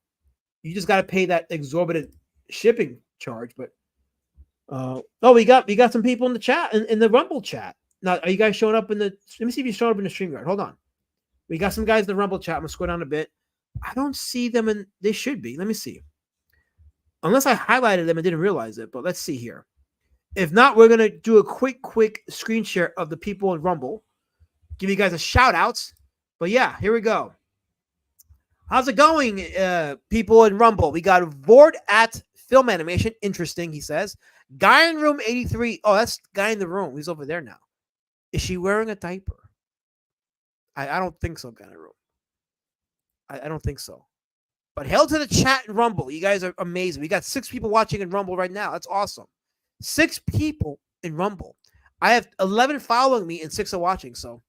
You just got to pay that exorbitant shipping charge. But we got some people in the chat, in the Rumble chat. Now, are you guys showing up in the? Let me see if you showing up in the StreamYard. Hold on. We got some guys in the Rumble chat. I'm gonna scroll down a bit. I don't see them, and they should be. Let me see. Unless I highlighted them and didn't realize it, but let's see here. If not, we're going to do a quick screen share of the people in Rumble. Give you guys a shout out. But yeah, here we go. How's it going, people in Rumble? We got Vord at Film Animation. Interesting, he says. Guy in room 83. Oh, that's the guy in the room. He's over there now. Is she wearing a diaper? I don't think so, guy in the room. I don't think so. But hail to the chat in Rumble. You guys are amazing. We got 6 people watching in Rumble right now. That's awesome. 6 people in Rumble. I have 11 following me and 6 are watching. So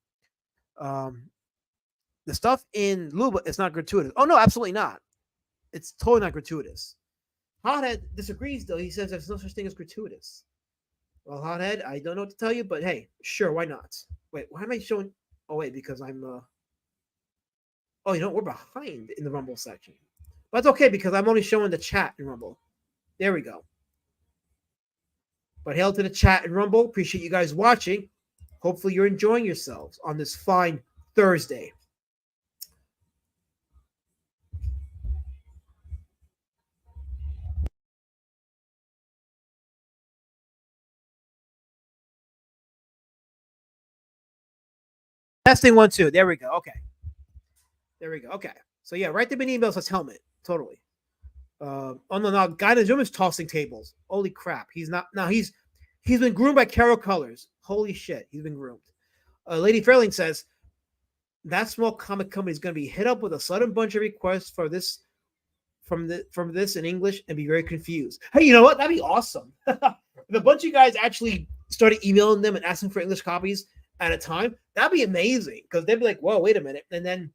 the stuff in Luba is not gratuitous. Oh, no, absolutely not. It's totally not gratuitous. Hothead disagrees, though. He says there's no such thing as gratuitous. Well, Hothead, I don't know what to tell you, but hey, sure, why not? Wait, why am I showing? Oh, wait, because I'm... Oh, we're behind in the Rumble section. But that's okay because I'm only showing the chat in Rumble. There we go. But hail to the chat in Rumble. Appreciate you guys watching. Hopefully you're enjoying yourselves on this fine Thursday. Testing 1, 2. There we go. Okay. There we go. Okay. So yeah, write them in emails as Helmet. Totally. Oh no, guy in the room is tossing tables. Holy crap. He's not. No, he's He's been groomed by Carol Colors. Holy shit, he's been groomed. Lady Fairlane says that small comic company is going to be hit up with a sudden bunch of requests for this from this in English and be very confused. Hey, you know what? That'd be awesome. If a bunch of guys actually started emailing them and asking for English copies at a time, that'd be amazing because they'd be like, "Whoa, wait a minute!" And then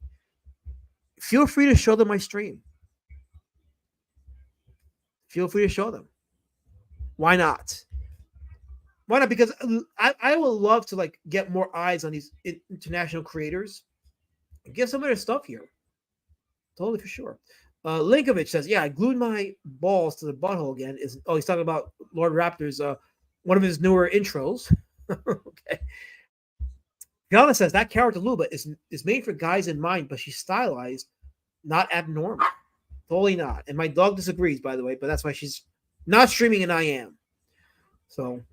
feel free to show them my stream. Feel free to show them. Why not? Why not? Because I would love to like get more eyes on these international creators and get some of their stuff here. Totally for sure. Linkovich says, "Yeah, I glued my balls to the butthole again." He's talking about Lord Raptor's one of his newer intros. Okay. Fiona says that character Luba is made for guys in mind, but she's stylized, not abnormal. Totally not. And my dog disagrees, by the way, but that's why she's not streaming and I am. So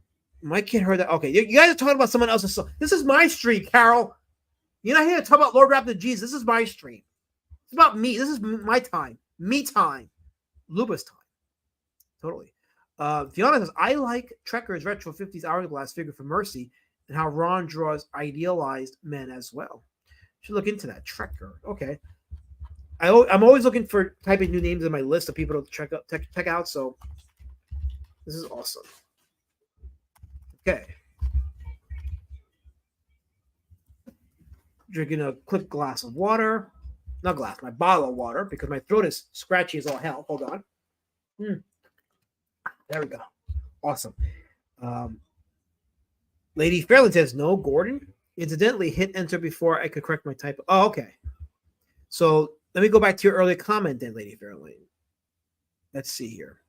my kid heard that. Okay, you guys are talking about someone else's song. This is my stream, Carol. You're not here to talk about Lord Raptor Jesus. This is my stream. It's about me. This is my time. Me time. Luba's time. Totally. Fiona says, I like Trekker's retro 50s hourglass figure for Mercy and how Ron draws idealized men as well. Should look into that. Trekker. Okay. I'm always looking for typing new names in my list of people to check out. So this is awesome. Okay. Drinking a quick glass of water. Not glass, my bottle of water because my throat is scratchy as all hell. Hold on. There we go. Awesome. Lady Fairland says, no, Gordon. Incidentally, hit enter before I could correct my typo. Oh, okay. So let me go back to your earlier comment then, Lady Fairland. Let's see here.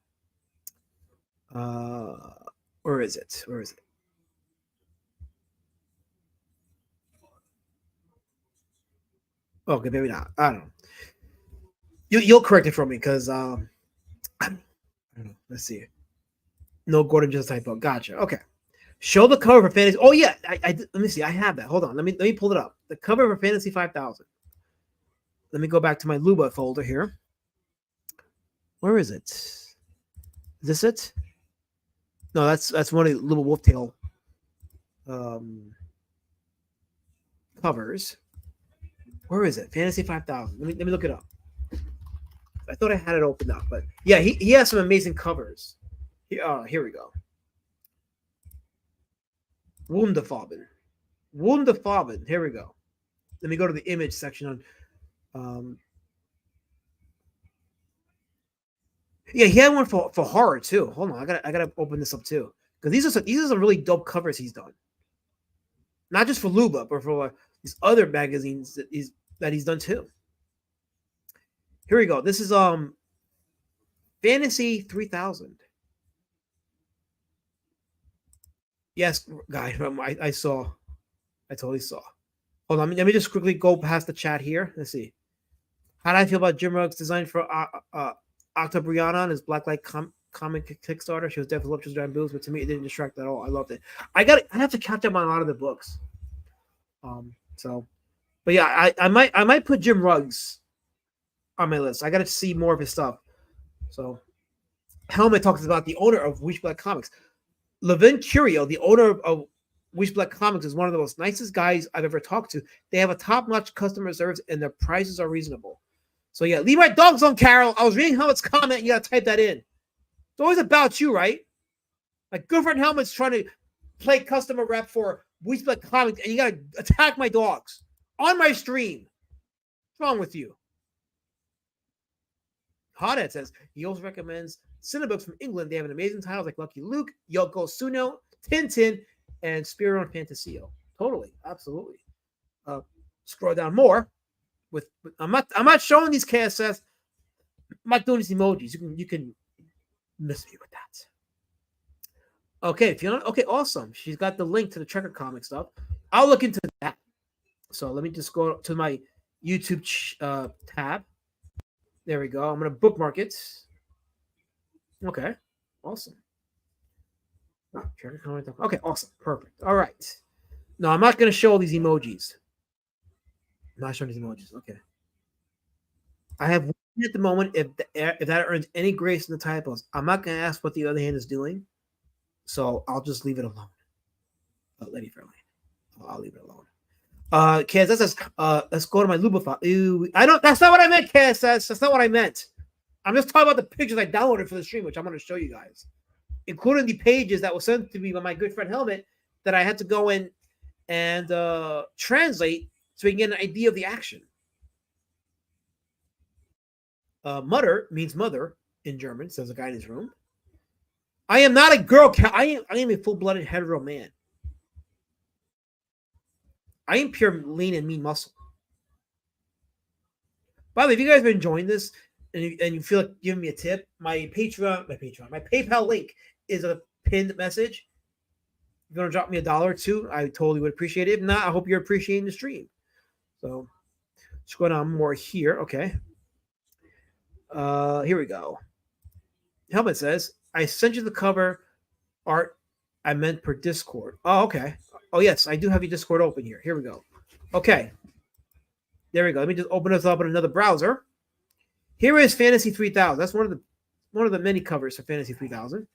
Where is it? Where is it? Okay, maybe not. I don't know. You'll correct it for me because I don't know. Let's see. No Gordon, just typo. Gotcha. Okay. Show the cover for Fantasy. Oh yeah, I let me see. I have that. Hold on. Let me pull it up. The cover for Fantasy 5000. Let me go back to my Luba folder here. Where is it? Is this it? No, that's one of the Luba Wolftail covers. Where is it? Fantasy 5000. Let me look it up. I thought I had it opened up, but yeah, he has some amazing covers. Here we go. Wunderfarben. Here we go. Let me go to the image section on. Yeah, he had one for horror too. Hold on, I gotta open this up too because these are some really dope covers he's done. Not just for Luba, but for these other magazines that he's done too. Here we go. This is Fantasy 3000. Yes, guy. I saw. I totally saw. Hold on. Let me just quickly go past the chat here. Let's see. How do I feel about Jim Ruggs' design for Octobriana and his Blacklight comic Kickstarter? She was definitely voluptuous giant boobs, but to me it didn't distract at all. I loved it. I have to catch up on a lot of the books. But yeah, I might put Jim Ruggs on my list. I got to see more of his stuff. So, Helmet talks about the owner of Wish Black Comics. Levin Curio, the owner of Wish Black Comics, is one of the most nicest guys I've ever talked to. They have a top-notch customer service, and their prices are reasonable. So yeah, leave my dogs on, Carol. I was reading Helmet's comment. You got to type that in. It's always about you, right? Like, good friend Helmet's trying to play customer rep for Wish Black Comics, and you got to attack my dogs on my stream. What's wrong with you? Hothead says he also recommends Cinebooks from England. They have an amazing titles like Lucky Luke, Yoko Tsuno, Tintin, and Spiro and Fantasio. Totally, absolutely. Scroll down more. I'm not showing these KSS. I'm not doing these emojis. You can miss me with that. Okay, okay, awesome. She's got the link to the Trekker comic stuff. I'll look into that. So let me just go to my YouTube tab. There we go. I'm going to bookmark it. Okay. Awesome. Okay, awesome. Perfect. All right. No, I'm not going to show all these emojis. I'm not showing these emojis. Okay. I have one at the moment. If that earns any grace in the typos, I'm not going to ask what the other hand is doing. So I'll just leave it alone. Lady Fairlane. I'll leave it alone. Kaz, that says, let's go to my Luba file. Ew, I don't, that's not what I meant, Kaz. That's not what I meant. I'm just talking about the pictures I downloaded for the stream, which I'm going to show you guys, including the pages that were sent to me by my good friend Helmet that I had to go in and translate so we can get an idea of the action. Mutter means mother in German, says a guy in his room. I am not a girl. I am a full-blooded hetero man. I am pure lean and mean muscle. By the way, if you guys have been enjoying this and you feel like giving me a tip, my PayPal link is a pinned message. If you want to drop me $1 or $2, I totally would appreciate it. If not, I hope you're appreciating the stream. So let's go down more here. Okay. Here we go. Helmet says, I sent you the cover art I meant per Discord. Oh, okay. Oh, yes, I do have your Discord open here. Here we go. Okay. There we go. Let me just open this up in another browser. Here is Fantasy 3000. That's one of the many covers for Fantasy 3000.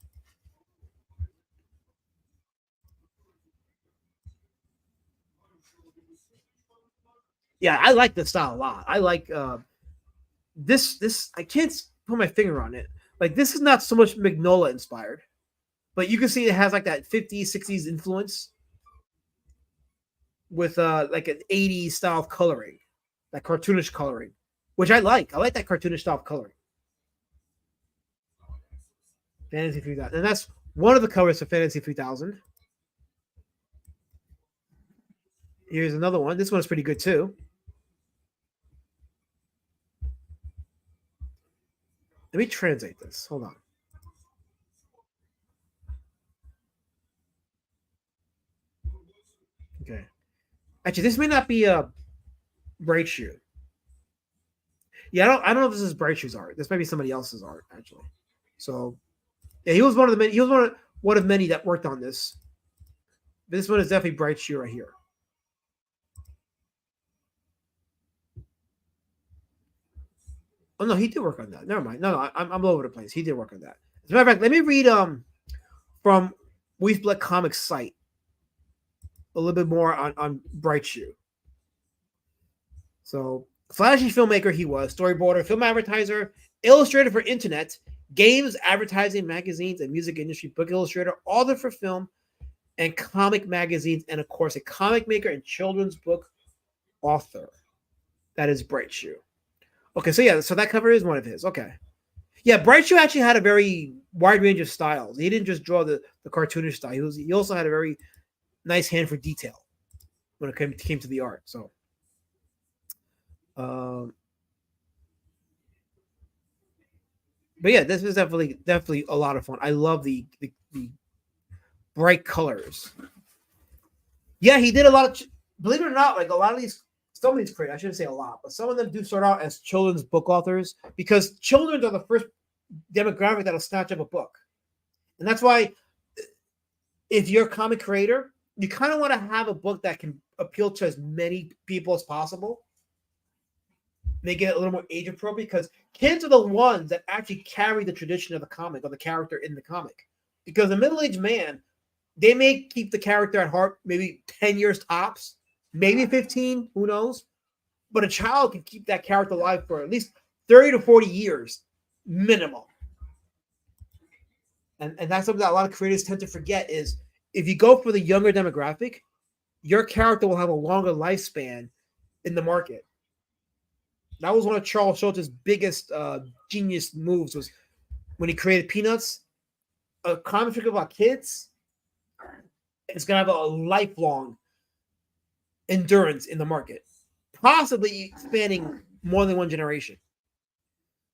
Yeah, I like this style a lot. I like this. I can't put my finger on it. Like, this is not so much Magnolia inspired, but you can see it has like that 50s, 60s influence with like an 80s style of coloring, that cartoonish coloring, which I like. I like that cartoonish style of coloring. Fantasy 3000. And that's one of the covers for Fantasy 3000. Here's another one. This one's pretty good too. Let me translate this. Hold on. Okay. Actually, this may not be a Breitschuh. Yeah, I don't know if this is Breitschuh's art. This might be somebody else's art, actually. So, yeah, he was one of the many. He was one of many that worked on this. This one is definitely Breitschuh right here. Oh no, he did work on that. Never mind. No, I'm all over the place. He did work on that. As a matter of fact, let me read from We've Black Comics site a little bit more on Breitschuh. So, flashy filmmaker he was, storyboarder, film advertiser, illustrator for internet, games, advertising, magazines, and music industry, book illustrator, author for film and comic magazines, and of course, a comic maker and children's book author. That is Breitschuh. Okay, so yeah, so that cover is one of his. Okay. Yeah, Breitschuh actually had a very wide range of styles. He didn't just draw the cartoonish style. He also had a very nice hand for detail when it came to the art. So, but yeah, this is definitely a lot of fun. I love the bright colors. Yeah, he did a lot of. Believe it or not, like a lot of these. Some of these creators, I shouldn't say a lot, but some of them do start out as children's book authors because children are the first demographic that'll snatch up a book. And that's why if you're a comic creator, you kind of want to have a book that can appeal to as many people as possible. Make it a little more age appropriate because kids are the ones that actually carry the tradition of the comic or the character in the comic. Because a middle-aged man, they may keep the character at heart maybe 10 years tops. Maybe 15, who knows? But a child can keep that character alive for at least 30 to 40 years minimum. And that's something that a lot of creators tend to forget is if you go for the younger demographic, your character will have a longer lifespan in the market. That was one of Charles Schultz's biggest genius moves was when he created Peanuts, a comic strip about kids. It's going to have a lifelong endurance in the market, possibly spanning more than one generation.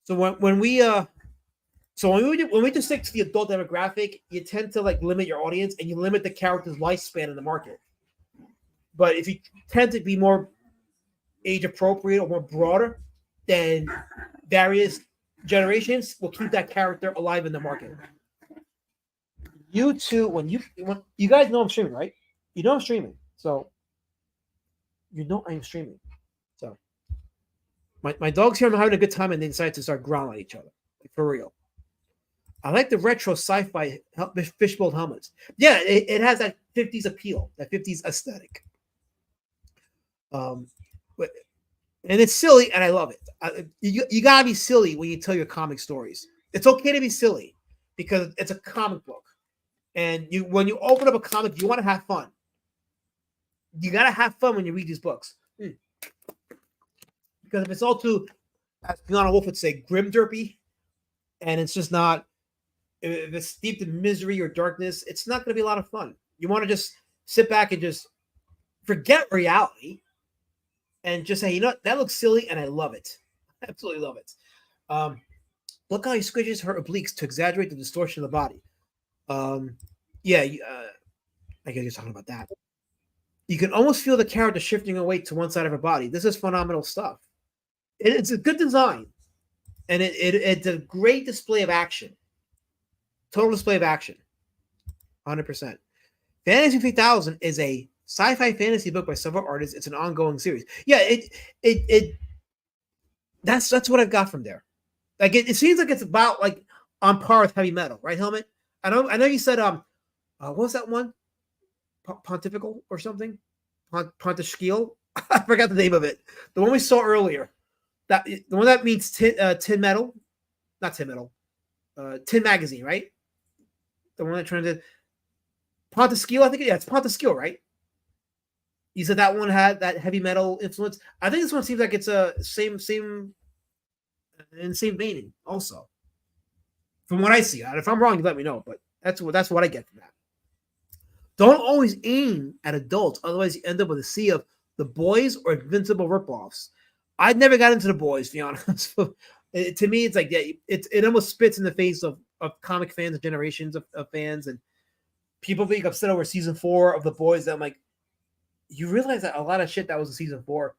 So when we just stick to the adult demographic, you tend to like limit your audience and you limit the character's lifespan in the market. But if you tend to be more age appropriate or more broader, then various generations will keep that character alive in the market. You too, when you guys know I'm streaming, right? You know I'm streaming, so. You know I am streaming. So my dogs here are having a good time and they decide to start growling at each other. Like, for real. I like the retro sci-fi fishbowl helmets. Yeah, it has that 50s appeal, that 50s aesthetic. But and it's silly, and I love it. You gotta be silly when you tell your comic stories. It's okay to be silly because it's a comic book, and when you open up a comic, you want to have fun. You gotta have fun when you read these books, because if it's all too, as Fiona Wolf would say, grim derpy, and it's just not, if it's steeped in misery or darkness, it's not going to be a lot of fun. You want to just sit back and just forget reality and just say, you know what, that looks silly and I love it. I absolutely love it. Look how he squishes her obliques to exaggerate the distortion of the body. Yeah, I guess you're talking about that. You can almost feel the character shifting her weight to one side of her body. This is phenomenal stuff. It's a good design, and it's a great display of action. Total display of action. 100%. Fantasy 3000 is a sci-fi fantasy book by several artists. It's an ongoing series. Yeah, that's what I've got from there. Like it seems like it's about like on par with heavy metal, right, Helmet? I know you said what was that one? Pontifical or something? Pontischkiel? I forgot the name of it. The one we saw earlier. The one that means tin metal, not tin metal, tin magazine, right? The one that turned to Pontischkiel, I think. Yeah, it's Pontischkiel, right? You said that one had that heavy metal influence. I think this one seems like it's a same in the same vein also. From what I see, if I'm wrong, you let me know. But that's what I get from that. Don't always aim at adults, otherwise you end up with a sea of the boys or invincible ripoffs. I never got into the boys, to be honest. To me, it's like it almost spits in the face of comic fans and generations of fans, and people being upset over season 4 of the boys. That I'm like, you realize that a lot of shit that was in season 4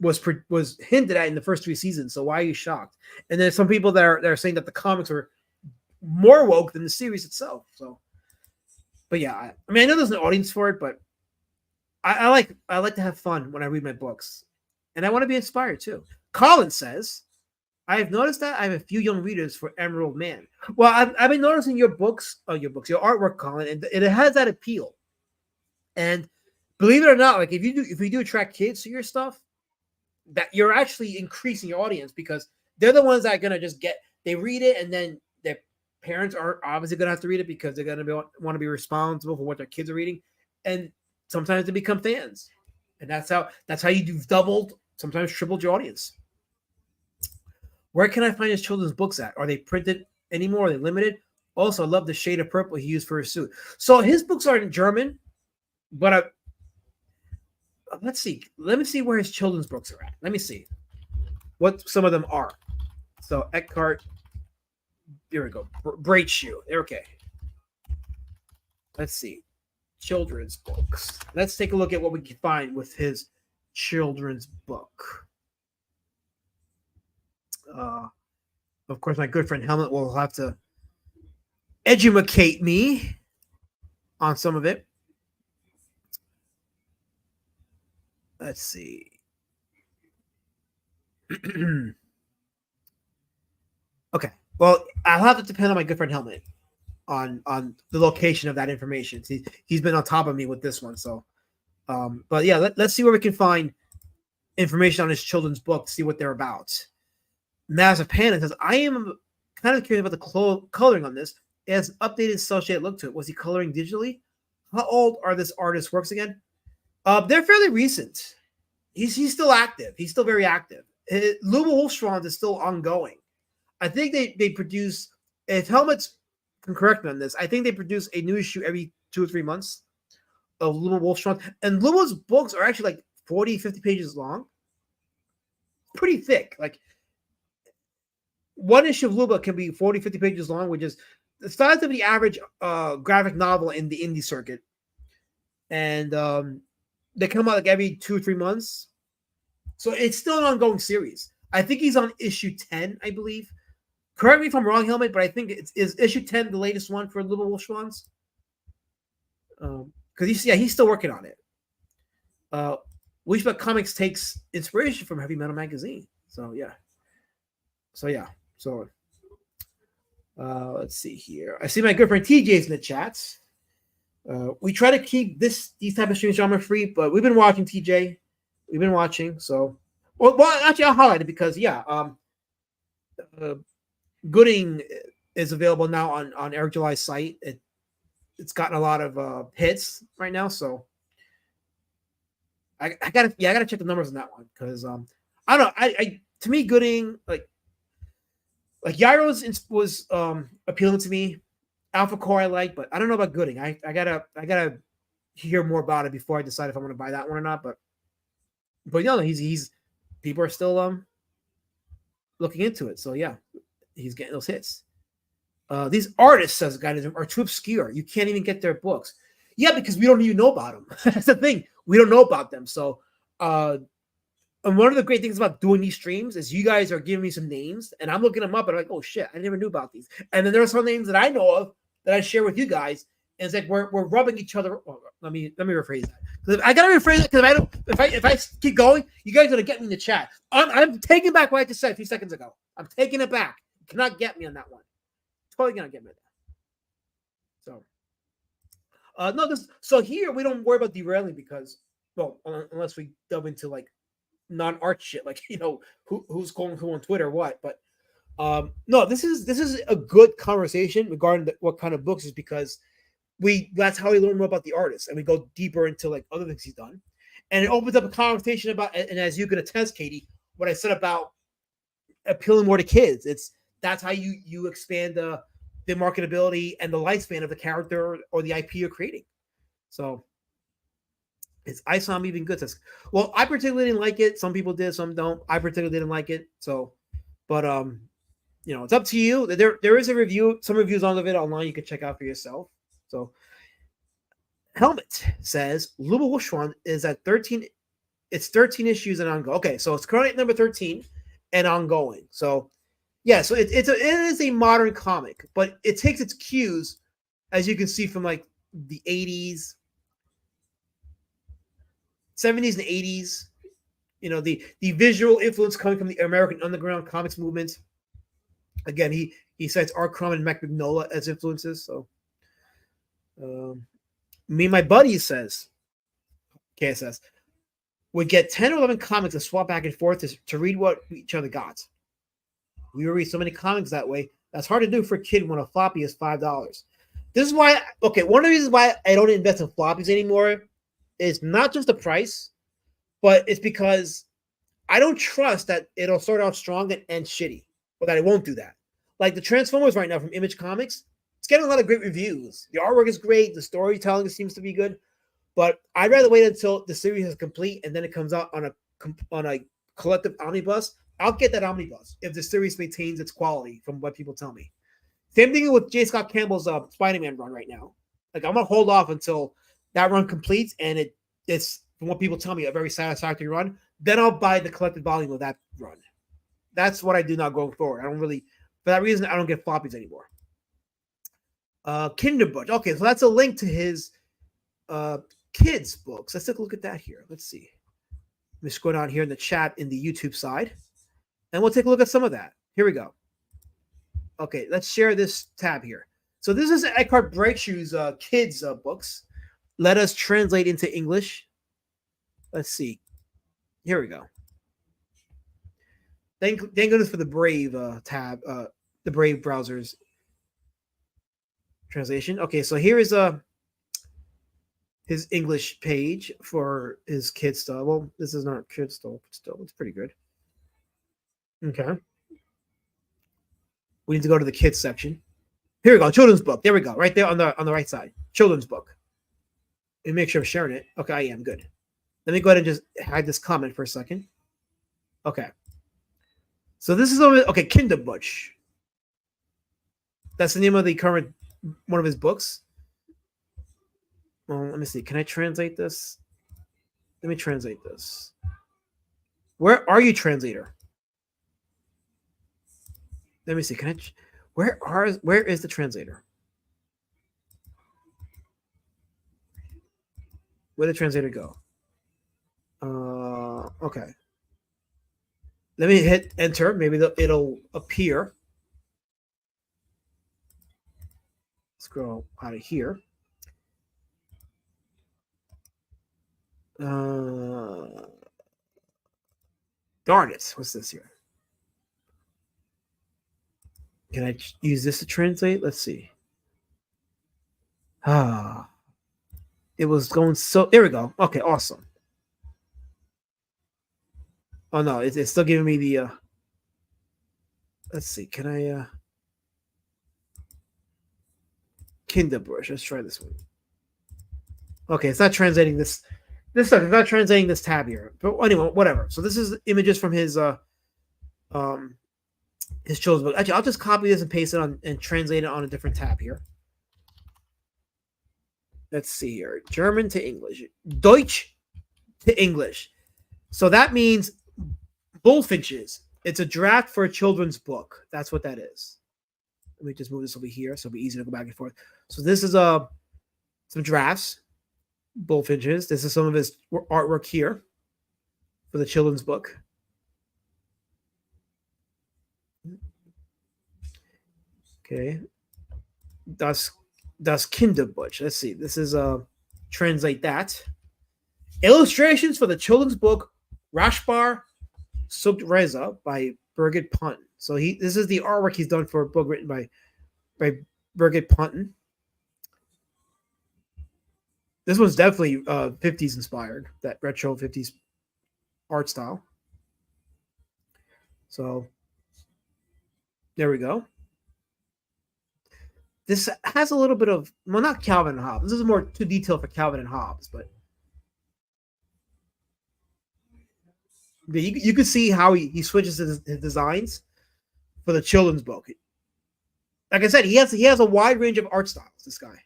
was hinted at in the first 3 seasons. So why are you shocked? And there's some people that are saying that the comics are more woke than the series itself. So, but yeah, I mean, I know there's an audience for it, but I like to have fun when I read my books, and I want to be inspired too. Colin says, I have noticed that I have a few young readers for Emerald Man. Well, I've been noticing your artwork, Colin, and it has that appeal. And believe it or not, like if you do attract kids to your stuff, that you're actually increasing your audience, because they're the ones that are gonna just they read it, and then their parents are obviously gonna have to read it because they're gonna want to be responsible for what their kids are reading, and sometimes they become fans, and that's how you've doubled, sometimes tripled your audience. Where can I find his children's books at? Are they printed anymore? Are they limited? Also, I love the shade of purple he used for his suit. So his books are in German, but let's see. Let me see where his children's books are at. Let me see what some of them are. So Eckart, here we go. Breitschuh. Okay. Let's see. Children's books. Let's take a look at what we can find with his children's book. Of course, my good friend Helmet will have to educate me on some of it. Let's see. Okay. Well, I'll have to depend on my good friend Helmet on the location of that information. He's been on top of me with this one. So, but yeah, let's see where we can find information on his children's book to see what they're about. Massive Panda says, I am kind of curious about the coloring on this. It has an updated cel shaded look to it. Was he coloring digitally? How old are this artist's works again? They're fairly recent. He's still active. He's still very active. Luba Wolfschwanz is still ongoing. I think they produce, if Helmets can correct me on this, I think they produce a new issue every 2 or 3 months of Luba Wolfschwanz. And Luba's books are actually like 40, 50 pages long. Pretty thick. Like, one issue of Luba can be 40, 50 pages long, which is the size of the average graphic novel in the indie circuit. And they come out like every 2 or 3 months. So it's still an ongoing series. I think he's on issue 10, I believe. Correct me if I'm wrong, Helmet, but I think is issue 10 the latest one for Luba Wolfschwanz? Because he's still working on it. Wishbot Comics takes inspiration from Heavy Metal Magazine. So yeah. Let's see here. I see my good friend TJ's in the chats. We try to keep these type of streams genre free, but we've been watching TJ. We've been watching, so well actually I'll highlight it because Gooding is available now on Eric July's site. It's gotten a lot of hits right now, so I gotta check the numbers on that one because I don't know. I to me Gooding like Gyro's was appealing to me. Alpha Core I like, but I don't know about Gooding. I gotta hear more about it before I decide if I'm gonna buy that one or not. But he's people are still looking into it. So yeah, he's getting those hits. These artists, says guys, are too obscure. You can't even get their books. Yeah, because we don't even know about them. That's the thing. We don't know about them. So and one of the great things about doing these streams is you guys are giving me some names and I'm looking them up and I'm like, oh shit, I never knew about these. And then there are some names that I know of that I share with you guys. And it's like we're rubbing each other. Oh, let me rephrase that. I gotta rephrase it because I don't. If I keep going, you guys are gonna get me in the chat. I'm taking back what I just said a few seconds ago. I'm taking it back. You cannot get me on that one. Totally gonna get me on that. So, no. So here we don't worry about derailing because, well, unless we delve into like non-art shit, like who's calling who on Twitter or what. But no, this is a good conversation regarding what kind of books is because. That's how we learn more about the artist and we go deeper into like other things he's done. And it opens up a conversation about, and as you can attest, Katie, what I said about appealing more to kids. That's how you expand the marketability and the lifespan of the character or the IP you're creating. So it's I saw me even good. Well, I particularly didn't like it. Some people did, some don't. I particularly didn't like it. So, but it's up to you. There is a review, some reviews on it online you can check out for yourself. So, Helmet says Luba Wolfschwanz is at 13. It's 13 issues and ongoing. Okay, so it's currently at number 13 and ongoing. So, yeah, so it is a modern comic, but it takes its cues, as you can see, from like the 80s, 70s, and 80s. The visual influence coming from the American underground comics movement. Again, he cites Art Crumb and Mac Mignola as influences. So. Me and my buddy says, KSS, would get 10 or 11 comics and swap back and forth to read what each other got. We would read so many comics that way. That's hard to do for a kid when a floppy is $5. This is why, one of the reasons why I don't invest in floppies anymore is not just the price, but it's because I don't trust that it'll start out strong and end shitty, or that it won't do that. Like the Transformers right now from Image Comics, it's getting a lot of great reviews. The artwork is great. The storytelling seems to be good. But I'd rather wait until the series is complete and then it comes out on a collective omnibus. I'll get that omnibus if the series maintains its quality from what people tell me. Same thing with J. Scott Campbell's Spider-Man run right now. Like I'm going to hold off until that run completes and it's, from what people tell me, a very satisfactory run. Then I'll buy the collected volume of that run. That's what I do now going forward. For that reason, I don't get floppies anymore. Kinderbutch. Okay, so that's a link to his kids books. Let's take a look at that here. Let's see. Let me scroll down here in the chat in the YouTube side, and we'll take a look at some of that. Here we go. Okay, let's share this tab here. So this is Eckart Breitschuh's kids books. Let us translate into English. Let's see. Here we go. Thank goodness for the Brave tab, the Brave browsers. Translation. Okay, so here is his English page for his kids stuff. Well, this is not kids stuff, but still, it's pretty good. Okay. We need to go to the kids section. Here we go, children's book. There we go, right there on the right side. Children's book. And make sure I'm sharing it. Okay, I am good. Let me go ahead and just hide this comment for a second. Okay. So this is okay, Kinderbutch. That's the name of the current one of his books. Well, let me see. Can I translate this? Let me translate this. Where are you, translator? Let me see. Can I? Where is the translator? Where did the translator go? Okay. Let me hit enter. Maybe it'll appear. go out of here. Darn it. What's this here? Can I use this to translate? Let's see. It was going so. There we go. Okay, awesome. Oh no, it's still giving me the. Let's see. Can I? Kinderbrush. Let's try this one. Okay, it's not translating this. This stuff. It's not translating this tab here. But anyway, whatever. So this is images from his children's book. Actually, I'll just copy this and paste it on and translate it on a different tab here. Let's see here. German to English. Deutsch to English. So that means bullfinches. It's a draft for a children's book. That's what that is. Let me just move this over here so it'll be easy to go back and forth. So this is some drafts, bullfinches. This is some of his artwork here for the children's book. Okay. Das Kinderbuch. Let's see. This is translate that. Illustrations for the children's book Rashbar Subreza by Birgit Punten. So this is the artwork he's done for a book written by Birgit Punten. This one's definitely 50s inspired, that retro 50s art style. So there we go. This has a little bit of, well, not Calvin and Hobbes. This is more too detailed for Calvin and Hobbes, but you can see how he switches his designs for the children's book. Like I said, he has a wide range of art styles, this guy.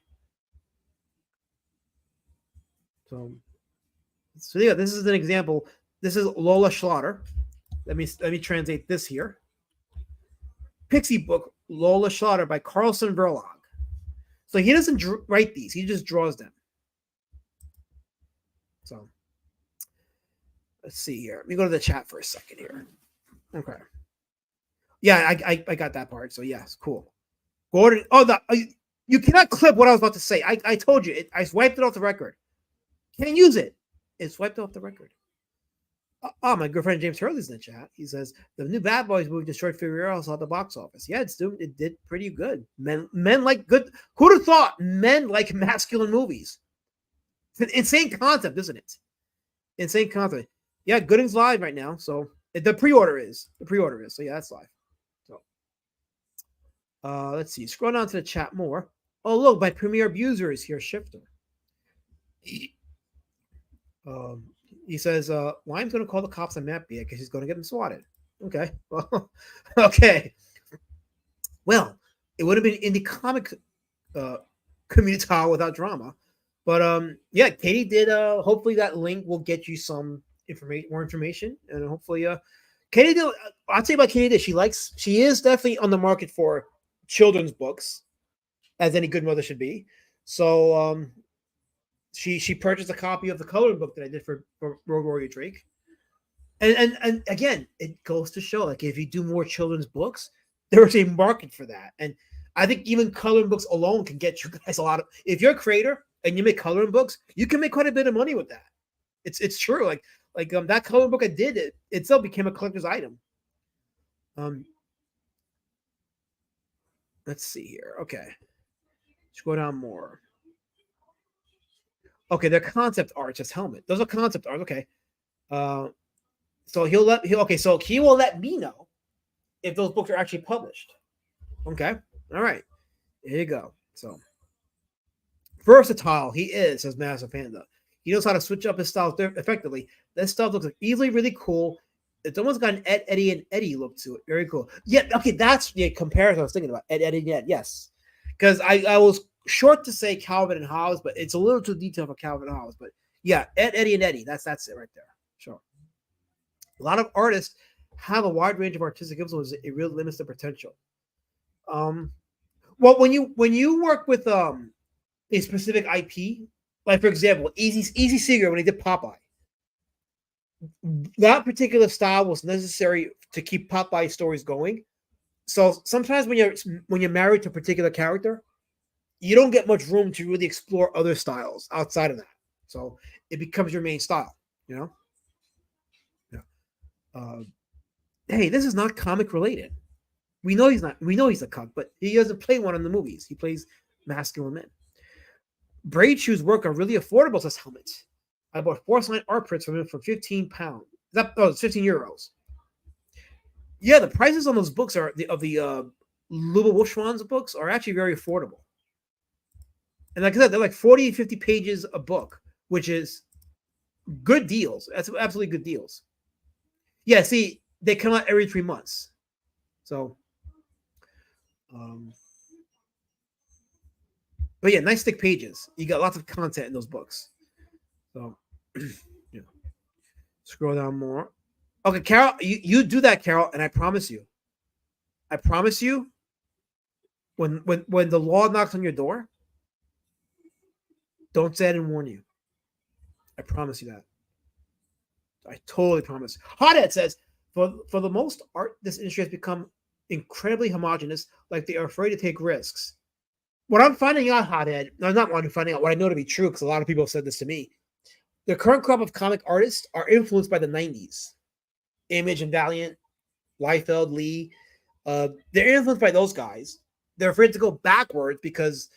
So yeah, this is an example. This is Lola Schlatter. Let me translate this here. Pixie book Lola Schlatter by Carlson Verlag. So he doesn't write these; he just draws them. So let's see here. Let me go to the chat for a second here. Okay. Yeah, I got that part. So yes, cool. Gordon. Oh, you cannot clip what I was about to say. I told you. I swiped it off the record. Can't use it. It's swiped off the record. Oh, my good friend James Hurley's in the chat. He says the new Bad Boys movie destroyed Furiosa at the box office. Yeah, it did pretty good. Men like good. Who'd have thought men like masculine movies? It's an insane concept, isn't it? Insane concept. Yeah, Gooding's live right now. So the pre-order is. So yeah, that's live. So let's see. Scroll down to the chat more. Oh, look, my premier abuser is here, Shifter. He says, Lime's going to call the cops on Matt because he's going to get him swatted. Okay. Well, okay. Well, it would have been in the comic community without drama. But yeah, Katie did. Hopefully that link will get you some more information. And hopefully Katie did. I'll tell you about Katie. She is definitely on the market for children's books, as any good mother should be. So she purchased a copy of the coloring book that I did for Road Warrior Drake. And again, it goes to show, like, if you do more children's books, there's a market for that. And I think even coloring books alone can get you guys a lot of, if you're a creator and you make coloring books, you can make quite a bit of money with that. It's true. Like that coloring book I did, it itself became a collector's item. Let's see here. Okay. Let's go down more. Okay, they're concept art, just helmet. Those are concept art. Okay. So he will let me know if those books are actually published. Okay. All right. There you go. So versatile he is, says Massive Panda. He knows how to switch up his style effectively. This stuff looks easily really cool. It's almost got an Eddie and Eddie look to it. Very cool. Yeah, okay, that's the comparison I was thinking about. Eddie and Ed, yes. Because I was short to say Calvin and Hobbes, but it's a little too detailed for Calvin and Hobbes. But yeah, Eddie and Eddie, that's it right there. Sure. A lot of artists have a wide range of artistic influences. It really limits the potential. Well, when you work with a specific IP, like for example, Easy Seeger when he did Popeye, that particular style was necessary to keep Popeye stories going. So sometimes when you're married to a particular character, you don't get much room to really explore other styles outside of that. So it becomes your main style, you know? Yeah. Hey, this is not comic related. We know he's not. We know he's a cuck, but he doesn't play one in the movies. He plays masculine men. Breitschuh's work are really affordable, says Helmet. I bought porcelain art prints from him for £15. It's 15 euros. Yeah, the prices on those books are of the Luba Wolfschwanz books are actually very affordable. And like I said, they're like 40, 50 pages a book, which is good deals. That's absolutely good deals. Yeah, see, they come out every 3 months. So, but yeah, nice thick pages. You got lots of content in those books. So, yeah. Scroll down more. Okay, Carol, you do that, Carol, and I promise you, when the law knocks on your door, don't say I didn't warn you. I promise you that. I totally promise. Hothead says, for the most art, this industry has become incredibly homogenous, like they are afraid to take risks. What I'm finding out, Hothead, no, not what I'm finding out, what I know to be true, because a lot of people have said this to me. The current crop of comic artists are influenced by the 90s. Image and Valiant, Liefeld, Lee. They're influenced by those guys. They're afraid to go backwards because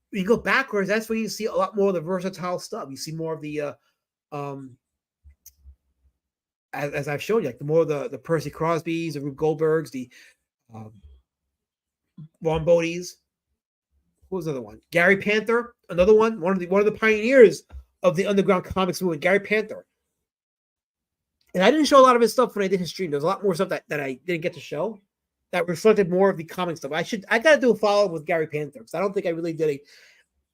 when you go backwards, that's when you see a lot more of the versatile stuff. You see more of the, as I've showed you, like the more of the Percy Crosbys, the Rube Goldbergs, the Ron Bodie's. Who was the other one? Gary Panther, another one. One of the pioneers of the underground comics movement, Gary Panther. And I didn't show a lot of his stuff when I did his stream. There's a lot more stuff that I didn't get to show that reflected more of the comic stuff. I gotta do a follow-up with Gary Panther because I don't think I really did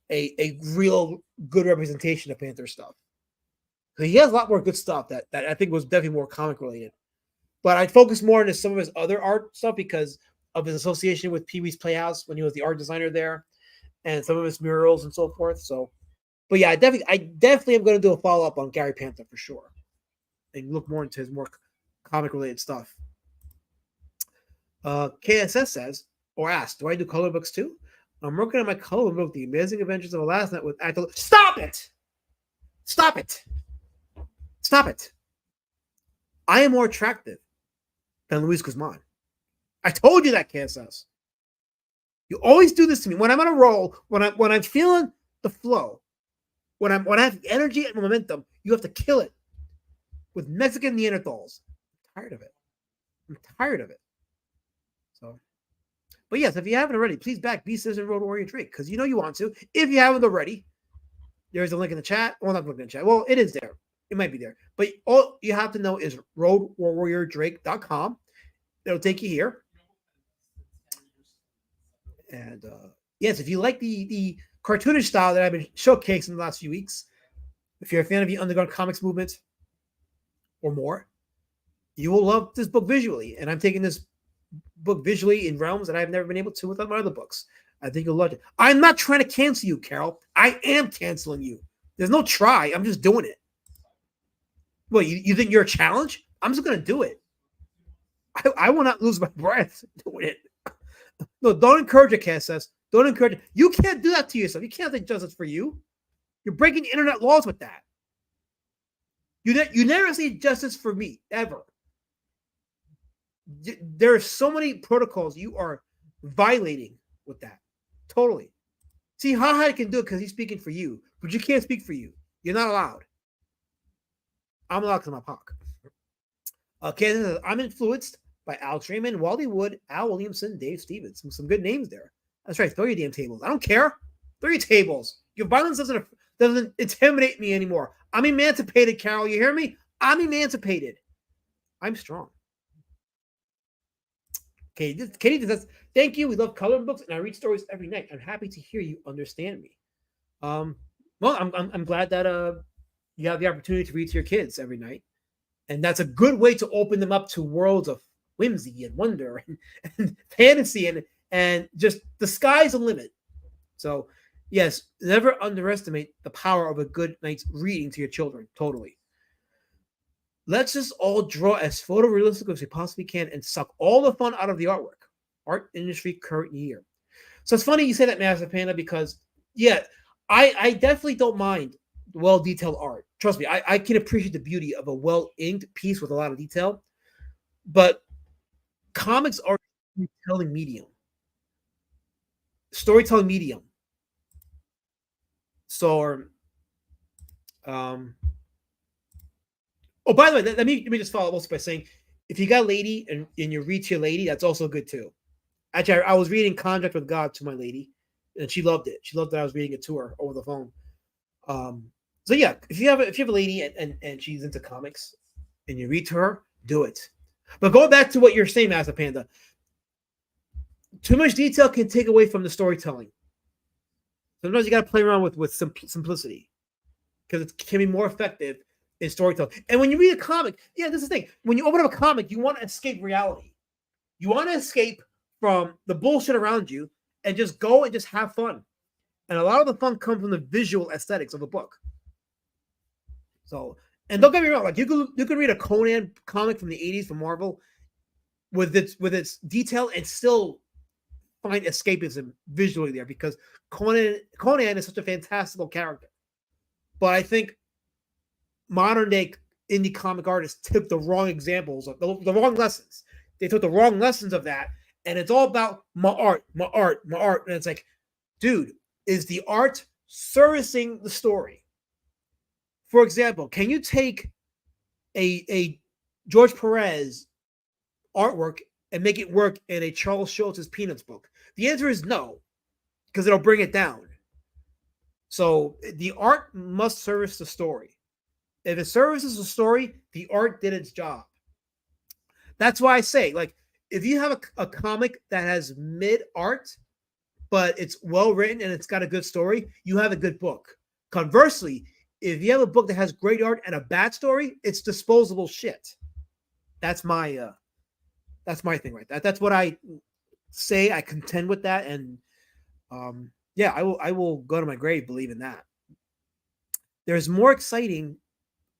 a real good representation of Panther stuff. He has a lot more good stuff that I think was definitely more comic related. But I focused more on some of his other art stuff because of his association with Pee Wee's Playhouse when he was the art designer there, and some of his murals and so forth. So, but yeah, I definitely am going to do a follow-up on Gary Panther for sure, and look more into his more comic related stuff. KSS says or asked, "Do I do color books too?" I'm working on my color book, The Amazing Adventures of Last Night with Actor. Stop it! Stop it! Stop it! I am more attractive than Luis Guzman. I told you that, KSS. You always do this to me when I'm on a roll. When I'm feeling the flow, when I have energy and momentum, you have to kill it with Mexican Neanderthals. I'm tired of it. I'm tired of it. So, but yes, if you haven't already, please back B Citizen Road Warrior Drake because you know you want to. If you haven't already, there's a link in the chat. Well, not link in the chat. Well, it is there. It might be there. But all you have to know is roadwarriordrake.com. It'll take you here. And yes, if you like the cartoonish style that I've been showcasing in the last few weeks, if you're a fan of the underground comics movement or more, you will love this book visually. And I'm taking this book visually in realms that I've never been able to with my other books. I think you'll love it. I'm not trying to cancel you, Carol. I am canceling you. There's no try. I'm just doing it. Well, you think you're a challenge? I'm just going to do it. I will not lose my breath doing it. No, don't encourage it, KSS. Don't encourage it. You can't do that to yourself. You can't take justice for you. You're breaking internet laws with that. You never say justice for me, ever. There are so many protocols you are violating with that. Totally. See, Haha can do it because he's speaking for you, but you can't speak for you. You're not allowed. I'm allowed because I'm a punk. Okay, I'm influenced by Alex Raymond, Wally Wood, Al Williamson, Dave Stevens. Some good names there. That's right. Throw your damn tables. I don't care. Throw your tables. Your violence doesn't intimidate me anymore. I'm emancipated, Carol. You hear me? I'm emancipated. I'm strong. Okay, Katie says, thank you. We love coloring books, and I read stories every night. I'm happy to hear you understand me. Well, I'm glad that you have the opportunity to read to your kids every night, and that's a good way to open them up to worlds of whimsy and wonder and fantasy and just the sky's the limit. So, yes, never underestimate the power of a good night's reading to your children. Totally. Let's just all draw as photorealistic as we possibly can and suck all the fun out of the artwork. Art industry current year. So it's funny you say that, Master Panda, because yeah, I definitely don't mind well detailed art. Trust me, I can appreciate the beauty of a well inked piece with a lot of detail, but comics are a storytelling medium. So, um, oh, by the way, let me just follow up also by saying, if you got a lady and you read to your lady, that's also good too. Actually, I was reading Contract with God to my lady, and she loved it. She loved that I was reading it to her over the phone. So yeah, if you have a lady and she's into comics and you read to her, do it. But going back to what you're saying, Master Panda, too much detail can take away from the storytelling. Sometimes you got to play around with simplicity because it can be more effective in storytelling. And when you read a comic, yeah, this is the thing. When you open up a comic, you want to escape reality. You want to escape from the bullshit around you and just go and just have fun. And a lot of the fun comes from the visual aesthetics of a book. So, and don't get me wrong, like you could read a Conan comic from the 80s from Marvel with its detail and still find escapism visually there because Conan is such a fantastical character. But I think modern day indie comic artists took the wrong examples of the wrong lessons. They took the wrong lessons of that, and it's all about my art. And it's like, dude, is the art servicing the story? For example, can you take a George Perez artwork and make it work in a Charles Schultz's Peanuts book? The answer is no, because it'll bring it down. So the art must service the story. If it services the story, the art did its job. That's why I say, like, if you have a comic that has mid art, but it's well written and it's got a good story, you have a good book. Conversely, if you have a book that has great art and a bad story, it's disposable shit. That's my thing right there. That's what I say. I contend with that, and yeah, I will go to my grave believing that. There's more exciting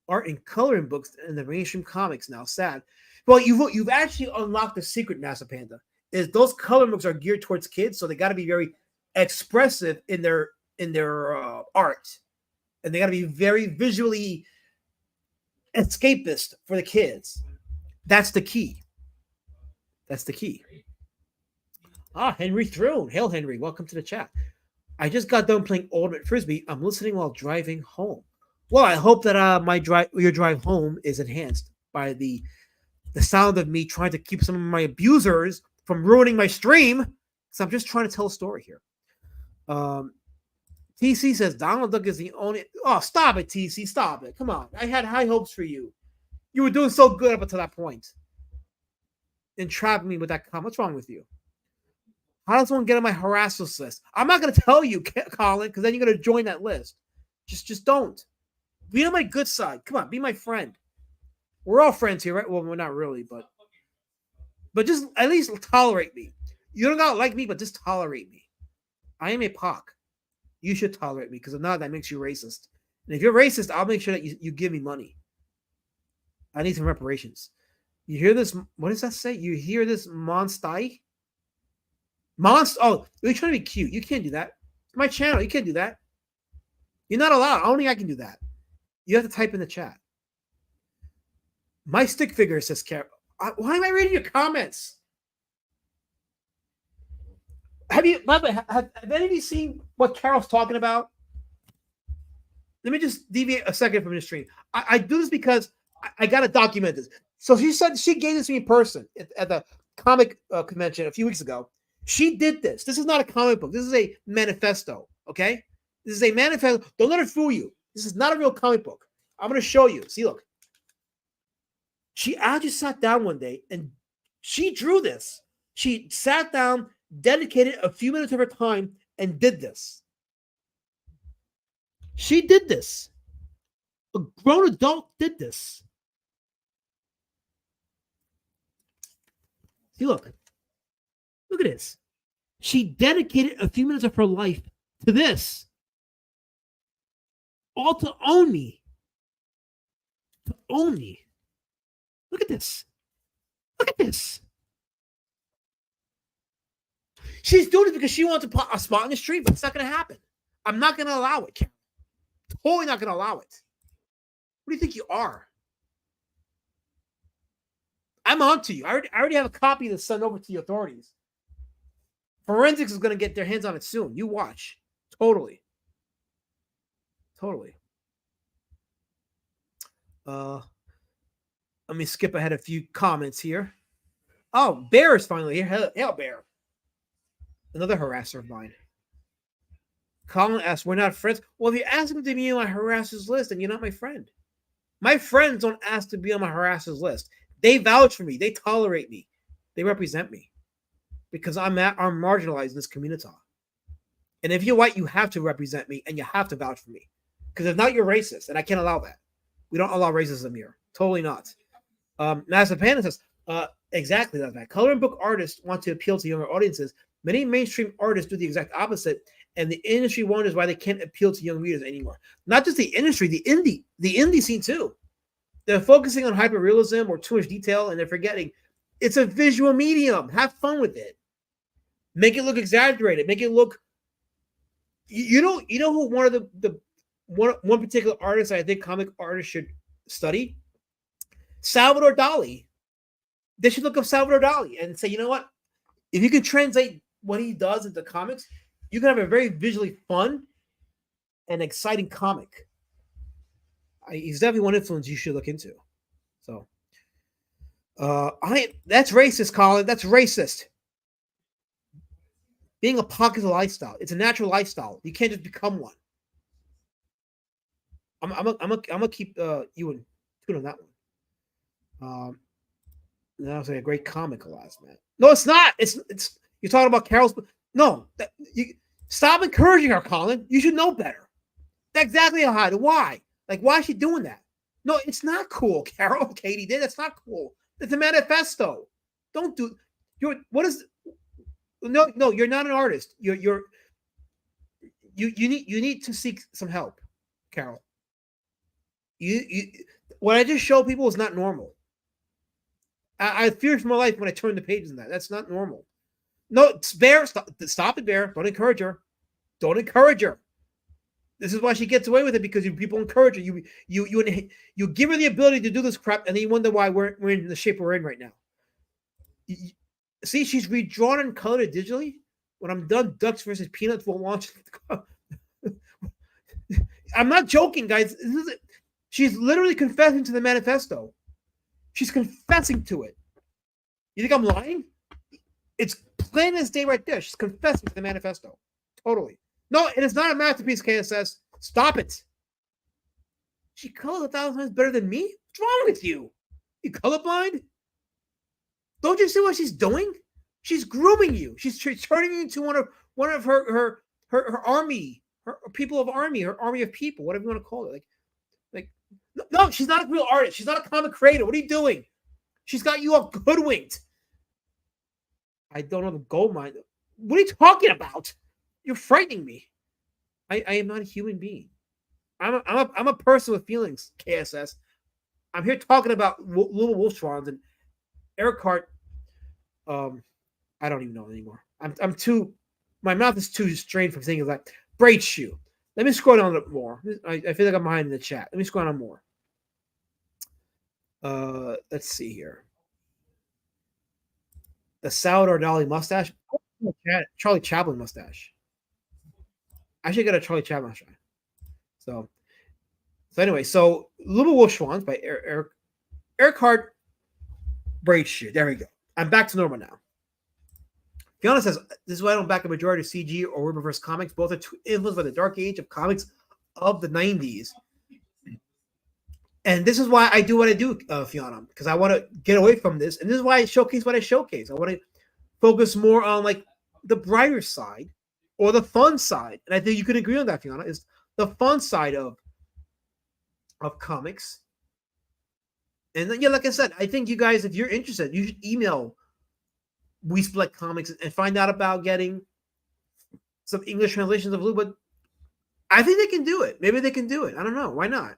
art and coloring books in the mainstream comics now. Sad. Well, you've actually unlocked the secret, Master Panda. Is those coloring books are geared towards kids, so they got to be very expressive in their art, and they got to be very visually escapist for the kids. That's the key. That's the key. Ah, Henry Throne. Hail, Henry. Welcome to the chat. I just got done playing Ultimate Frisbee. I'm listening while driving home. Well, I hope that your drive home is enhanced by the sound of me trying to keep some of my abusers from ruining my stream. So I'm just trying to tell a story here. TC says Donald Duck is the only. Oh, stop it, TC. Stop it. Come on. I had high hopes for you. You were doing so good up until that point. Entrapping me with that comment. What's wrong with you? How does someone get on my harassers list? I'm not going to tell you, Colin, because then you're going to join that list. Just don't. Be on my good side. Come on, be my friend. We're all friends here, right? Well, we're not really, but just at least tolerate me. You don't gotta like me, but just tolerate me. I am a POC. You should tolerate me, because if not, that makes you racist. And if you're racist, I'll make sure that you give me money. I need some reparations. You hear this? What does that say? You hear this, Monstai? Monster? Oh, you're trying to be cute. You can't do that. It's my channel. You can't do that. You're not allowed. Only I can do that. You have to type in the chat. My stick figure, says Carol. Why am I reading your comments? Have you, by the way, have any of you seen what Carol's talking about? Let me just deviate a second from the stream. I do this because I got to document this. So she said she gave this to me in person at the comic convention a few weeks ago. She did this. This is not a comic book. This is a manifesto, okay? This is a manifesto. Don't let it fool you. This is not a real comic book. I'm going to show you. See, look. She actually sat down one day and she drew this. She sat down, dedicated a few minutes of her time, and did this. She did this. A grown adult did this. See, look. Look at this. She dedicated a few minutes of her life to this. All to own me. To own me. Look at this. Look at this. She's doing it because she wants to put a spot in the street, but it's not going to happen. I'm not going to allow it, Karen. Totally not going to allow it. What do you think you are? I'm on to you. I already have a copy to send over to the authorities. Forensics is going to get their hands on it soon. You watch. Totally. Let me skip ahead a few comments here. Oh, Bear is finally here. Hell, Bear. Another harasser of mine. Colin asks, we're not friends. Well, if you ask him to be on my harassers list, then you're not my friend. My friends don't ask to be on my harassers list. They vouch for me. They tolerate me. They represent me. Because I'm marginalized in this community. And if you're white, you have to represent me and you have to vouch for me. Because if not, you're racist. And I can't allow that. We don't allow racism here. Totally not. Master Panda says, exactly that. Coloring book artists want to appeal to younger audiences. Many mainstream artists do the exact opposite. And the industry wonders why they can't appeal to young readers anymore. Not just the industry, the indie scene too. They're focusing on hyperrealism or too much detail, and they're forgetting it's a visual medium. Have fun with it. Make it look exaggerated. Make it look. You know who one of the one particular artist I think comic artists should study? Salvador Dali. They should look up Salvador Dali and say, you know what? If you can translate what he does into comics, you can have a very visually fun and exciting comic. He's definitely one influence you should look into. So, that's racist, Colin. That's racist. Being a punk is a lifestyle. It's a natural lifestyle. You can't just become one. I'm gonna keep you in tune on that one. That was a great comic last man. No, it's not. It's you're talking about Carol's. No, stop encouraging her, Colin. You should know better. That's exactly how I do. Why? Like, why is she doing that? No, it's not cool, Carol. Katie did. That's not cool. It's a manifesto. Don't do. What is? No. You're not an artist. You need to seek some help, Carol. What I just show people is not normal. I fear for my life when I turn the pages in that. That's not normal. No, it's Bear. Stop it, Bear. Don't encourage her. Don't encourage her. This is why she gets away with it, because people encourage her. You give her the ability to do this crap, and then you wonder why we're in the shape we're in right now. See, she's redrawn and colored digitally. When I'm done, Ducks versus Peanuts will launch. I'm not joking, guys. She's literally confessing to the manifesto. She's confessing to it. You think I'm lying? It's plain as day right there. She's confessing to the manifesto. Totally. No, it is not a masterpiece, KSS. Stop it. She colors 1,000 times better than me? What's wrong with you? You colorblind? Don't you see what she's doing? She's grooming you. She's turning you into one of her army, her people of army, her army of people, whatever you want to call it. Like, no, she's not a real artist. She's not a comic creator. What are you doing? She's got you all hoodwinked. I don't know the gold mine. What are you talking about? You're frightening me. I am not a human being. I'm a person with feelings, KSS. I'm here talking about Luba Wolfschwanz and Eckart. I don't even know anymore. I'm too. My mouth is too strained from thinking like Breitschuh. Let me scroll down a bit more. I feel like I'm behind in the chat. Let me scroll down more. Let's see here. The Salvador Dali mustache. Charlie Chaplin mustache. I should get a Charlie Chaplin mustache. So anyway, so Luba Wolfschwanz by Eckart Breitschuh. There we go. I'm back to normal now. Fiona says, this is why I don't back a majority of CG or reverse comics. Both are influenced by the dark age of comics of the 90s. And this is why I do what I do, Fiona, because I want to get away from this. And this is why I showcase what I showcase. I want to focus more on like the brighter side or the fun side. And I think you can agree on that, Fiona, is the fun side of comics. And then, yeah, like I said, I think you guys, if you're interested, you should email We Split Comics and find out about getting some English translations of Luba. I think they can do it. Maybe they can do it. I don't know. Why not?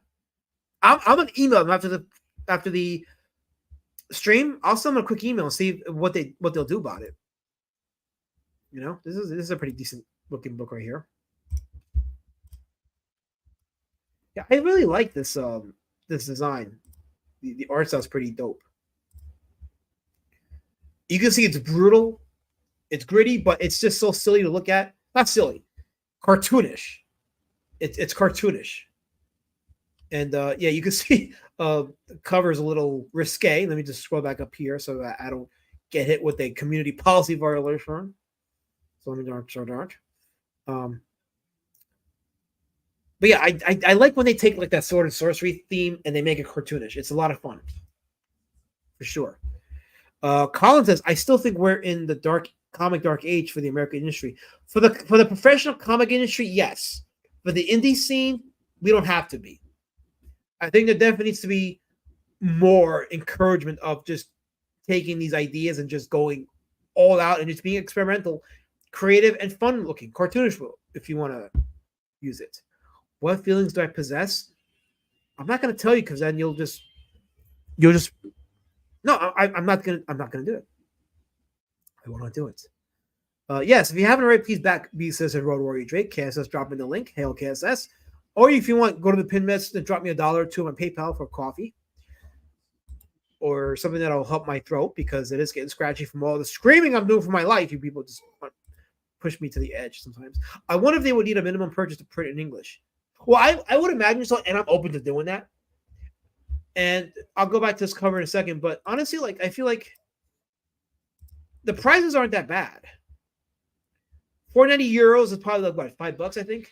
I'm gonna email them after the stream. I'll send them a quick email and see what they'll do about it. You know, this is a pretty decent looking book right here. Yeah, I really like this design. The art style's pretty dope. You can see it's brutal, it's gritty, but it's just so silly to look at. Not silly, cartoonish. It's cartoonish. And yeah, you can see the cover is a little risque. Let me just scroll back up here so that I don't get hit with a community policy violation. So let me start. But yeah, I like when they take like that sword and sorcery theme and they make it cartoonish. It's a lot of fun, for sure. Colin says, I still think we're in the dark age for the American industry. For the professional comic industry, yes. For the indie scene, we don't have to be. I think there definitely needs to be more encouragement of just taking these ideas and just going all out and just being experimental, creative, and fun looking, cartoonish if you want to use it. What feelings do I possess? I'm not going to tell you because then you'll just no. I'm not gonna do it. I will not do it. Yes, if you haven't already, please back BSS and Road Warrior Drake. KSS, drop in the link. Hail KSS. Or if you want, go to the pin message and drop me $1 or $2 on PayPal for coffee or something that'll help my throat because it is getting scratchy from all the screaming I'm doing for my life. You people just push me to the edge sometimes. I wonder if they would need a minimum purchase to print in English. Well, I would imagine so, and I'm open to doing that. And I'll go back to this cover in a second, but honestly, like I feel like the prices aren't that bad. 490 euros is probably like what, $5, I think.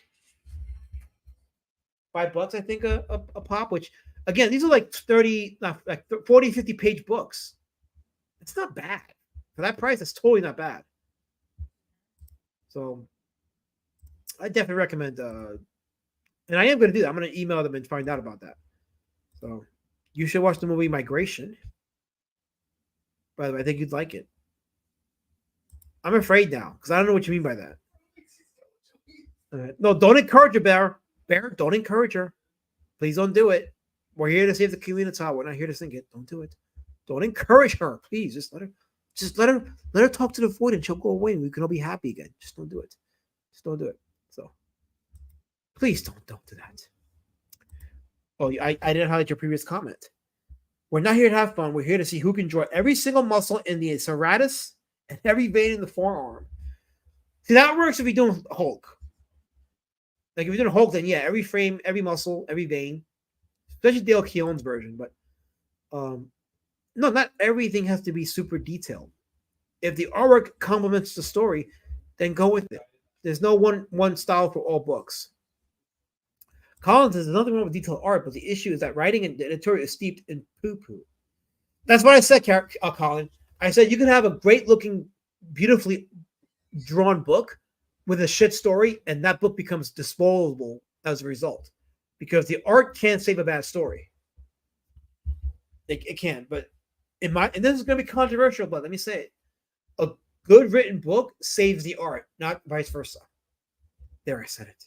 $5, I think, a pop, which again, these are like 40, 50 page books. It's not bad. For that price, it's totally not bad. So I definitely recommend and I am going to do that. I'm going to email them and find out about that. So you should watch the movie Migration. By the way, I think you'd like it. I'm afraid now because I don't know what you mean by that. No, don't encourage her, Bear. Bear, don't encourage her. Please don't do it. We're here to save the Kilina Tower. We're not here to sing it. Don't do it. Don't encourage her. Please, just let her talk to the void and she'll go away and we can all be happy again. Just don't do it. Just don't do it. So please don't do that. Oh, I didn't highlight your previous comment. We're not here to have fun. We're here to see who can draw every single muscle in the serratus and every vein in the forearm. See, that works if you're doing Hulk. Like if you're doing Hulk, then yeah, every frame, every muscle, every vein, especially Dale Keown's version. But no, not everything has to be super detailed. If the artwork complements the story, then go with it. There's no one style for all books. Collins says there's nothing wrong with detailed art, but the issue is that writing and editorial is steeped in poo-poo. That's what I said, Colin. I said you can have a great-looking, beautifully drawn book with a shit story, and that book becomes disposable as a result. Because the art can't save a bad story. It can, but and this is going to be controversial, but let me say it. A good written book saves the art, not vice versa. There, I said it.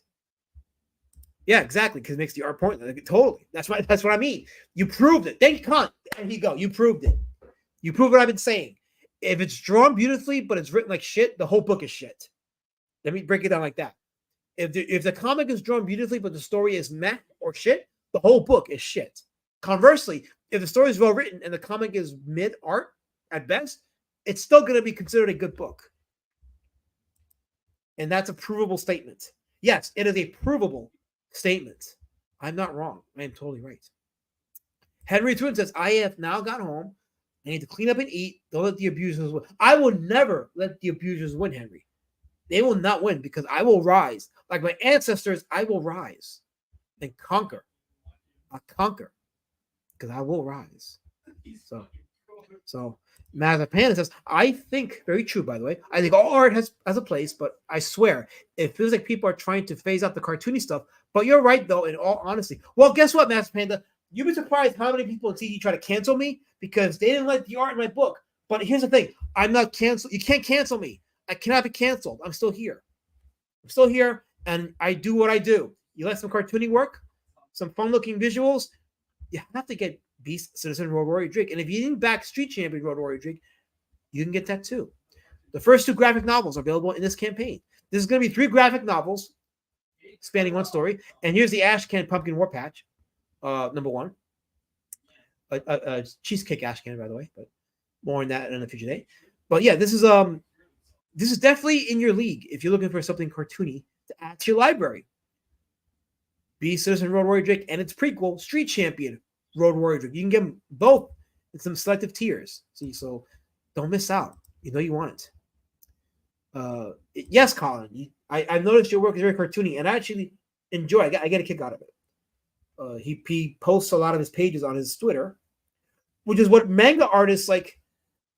Yeah, exactly, because it makes the art pointless. Totally. That's what I mean. You proved it. Thank you, there you go. You proved it. You proved what I've been saying. If it's drawn beautifully, but it's written like shit, the whole book is shit. Let me break it down like that. If the comic is drawn beautifully, but the story is meh or shit, the whole book is shit. Conversely, if the story is well written and the comic is mid art at best, it's still going to be considered a good book. And that's a provable statement. Yes, it is a provable statement. I'm not wrong. I am totally right. Henry Twin says, I have now got home. I need to clean up and eat. Don't let the abusers win. I will never let the abusers win, Henry. They will not win because I will rise. Like my ancestors, I will rise and conquer. I'll conquer because I will rise. So Mazapan says, I think, very true, by the way, I think all art has a place, but I swear, it feels like people are trying to phase out the cartoony stuff. But you're right, though, in all honesty. Well, guess what, Mazapanda? You'd be surprised how many people in TV try to cancel me because they didn't like the art in my book. But here's the thing. I'm not canceled. You can't cancel me. I cannot be canceled. I'm still here. I'm still here, and I do what I do. You like some cartoony work, some fun-looking visuals, you have to get Beast Citizen Road Warrior Drake. And if you didn't back Street Champion Road Warrior Drake, you can get that too. The first 2 graphic novels are available in this campaign. This is going to be 3 graphic novels spanning one story. And here's the Ash Can Pumpkin War Patch, number 1. Cheesecake Ash Can, by the way, but more on that in a future day. But yeah, this is definitely in your league if you're looking for something cartoony to add to your library. Be Citizen Road Warrior Drake and its prequel, Street Champion Road Warrior Drake. You can get them both in some selective tiers. See, so don't miss out. You know you want it. Yes, Colin. I've noticed your work is very cartoony, and I actually enjoy. I get a kick out of it. He posts a lot of his pages on his Twitter, which is what manga artists like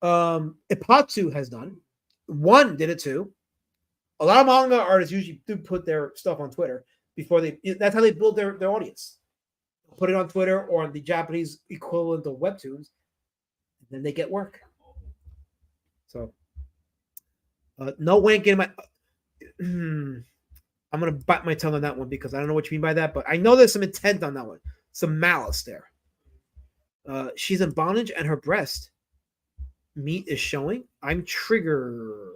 Ipatsu has done. One did it too. A lot of manga artists usually do put their stuff on Twitter before that's how they build their audience. Put it on Twitter or on the Japanese equivalent of webtoons, and then they get work. So no wank in my I'm gonna bite my tongue on that one because I don't know what you mean by that, but I know there's some intent on that one, some malice there. She's in bondage and her breast meat is showing. I'm triggered.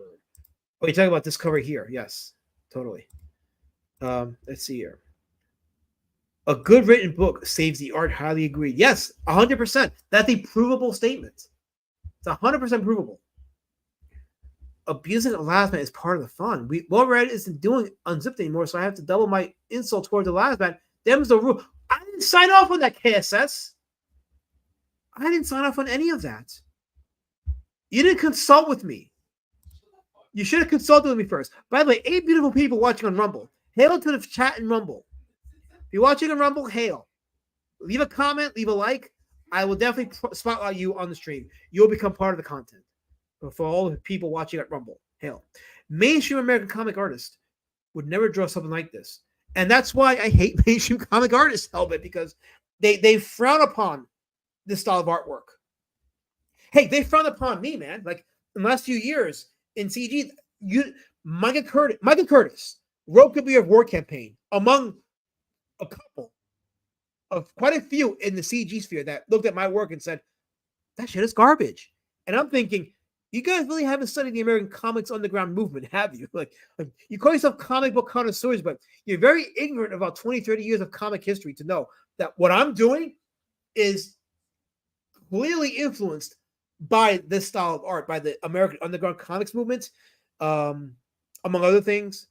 Oh, you're talking about this cover here? Yes, totally. Let's see here. A good written book saves the art. Highly agreed. Yes, 100%. That's a provable statement. It's 100% provable. Abusing elasmat is part of the fun. Red isn't doing unzipped anymore, so I have to double my insult towards elasmat. Them's the rule. I didn't sign off on that, KSS. I didn't sign off on any of that. You didn't consult with me. You should have consulted with me first. By the way, 8 beautiful people watching on Rumble. Hail to the chat and Rumble. If you're watching on Rumble, hail. Leave a comment, leave a like. I will definitely spotlight you on the stream. You'll become part of the content. But for all the people watching at Rumble, hail. Mainstream American comic artists would never draw something like this. And that's why I hate mainstream comic artists, Helbet, because they frown upon this style of artwork. Hey, they frown upon me, man. Like in the last few years in CG, Micah Curtis wrote Could Be a War Campaign among a couple of quite a few in the CG sphere that looked at my work and said, that shit is garbage. And I'm thinking, you guys really haven't studied the American comics underground movement, have you? Like you call yourself comic book connoisseurs, but you're very ignorant of about 20, 30 years of comic history to know that what I'm doing is clearly influenced by this style of art, by the American underground comics movement, among other things.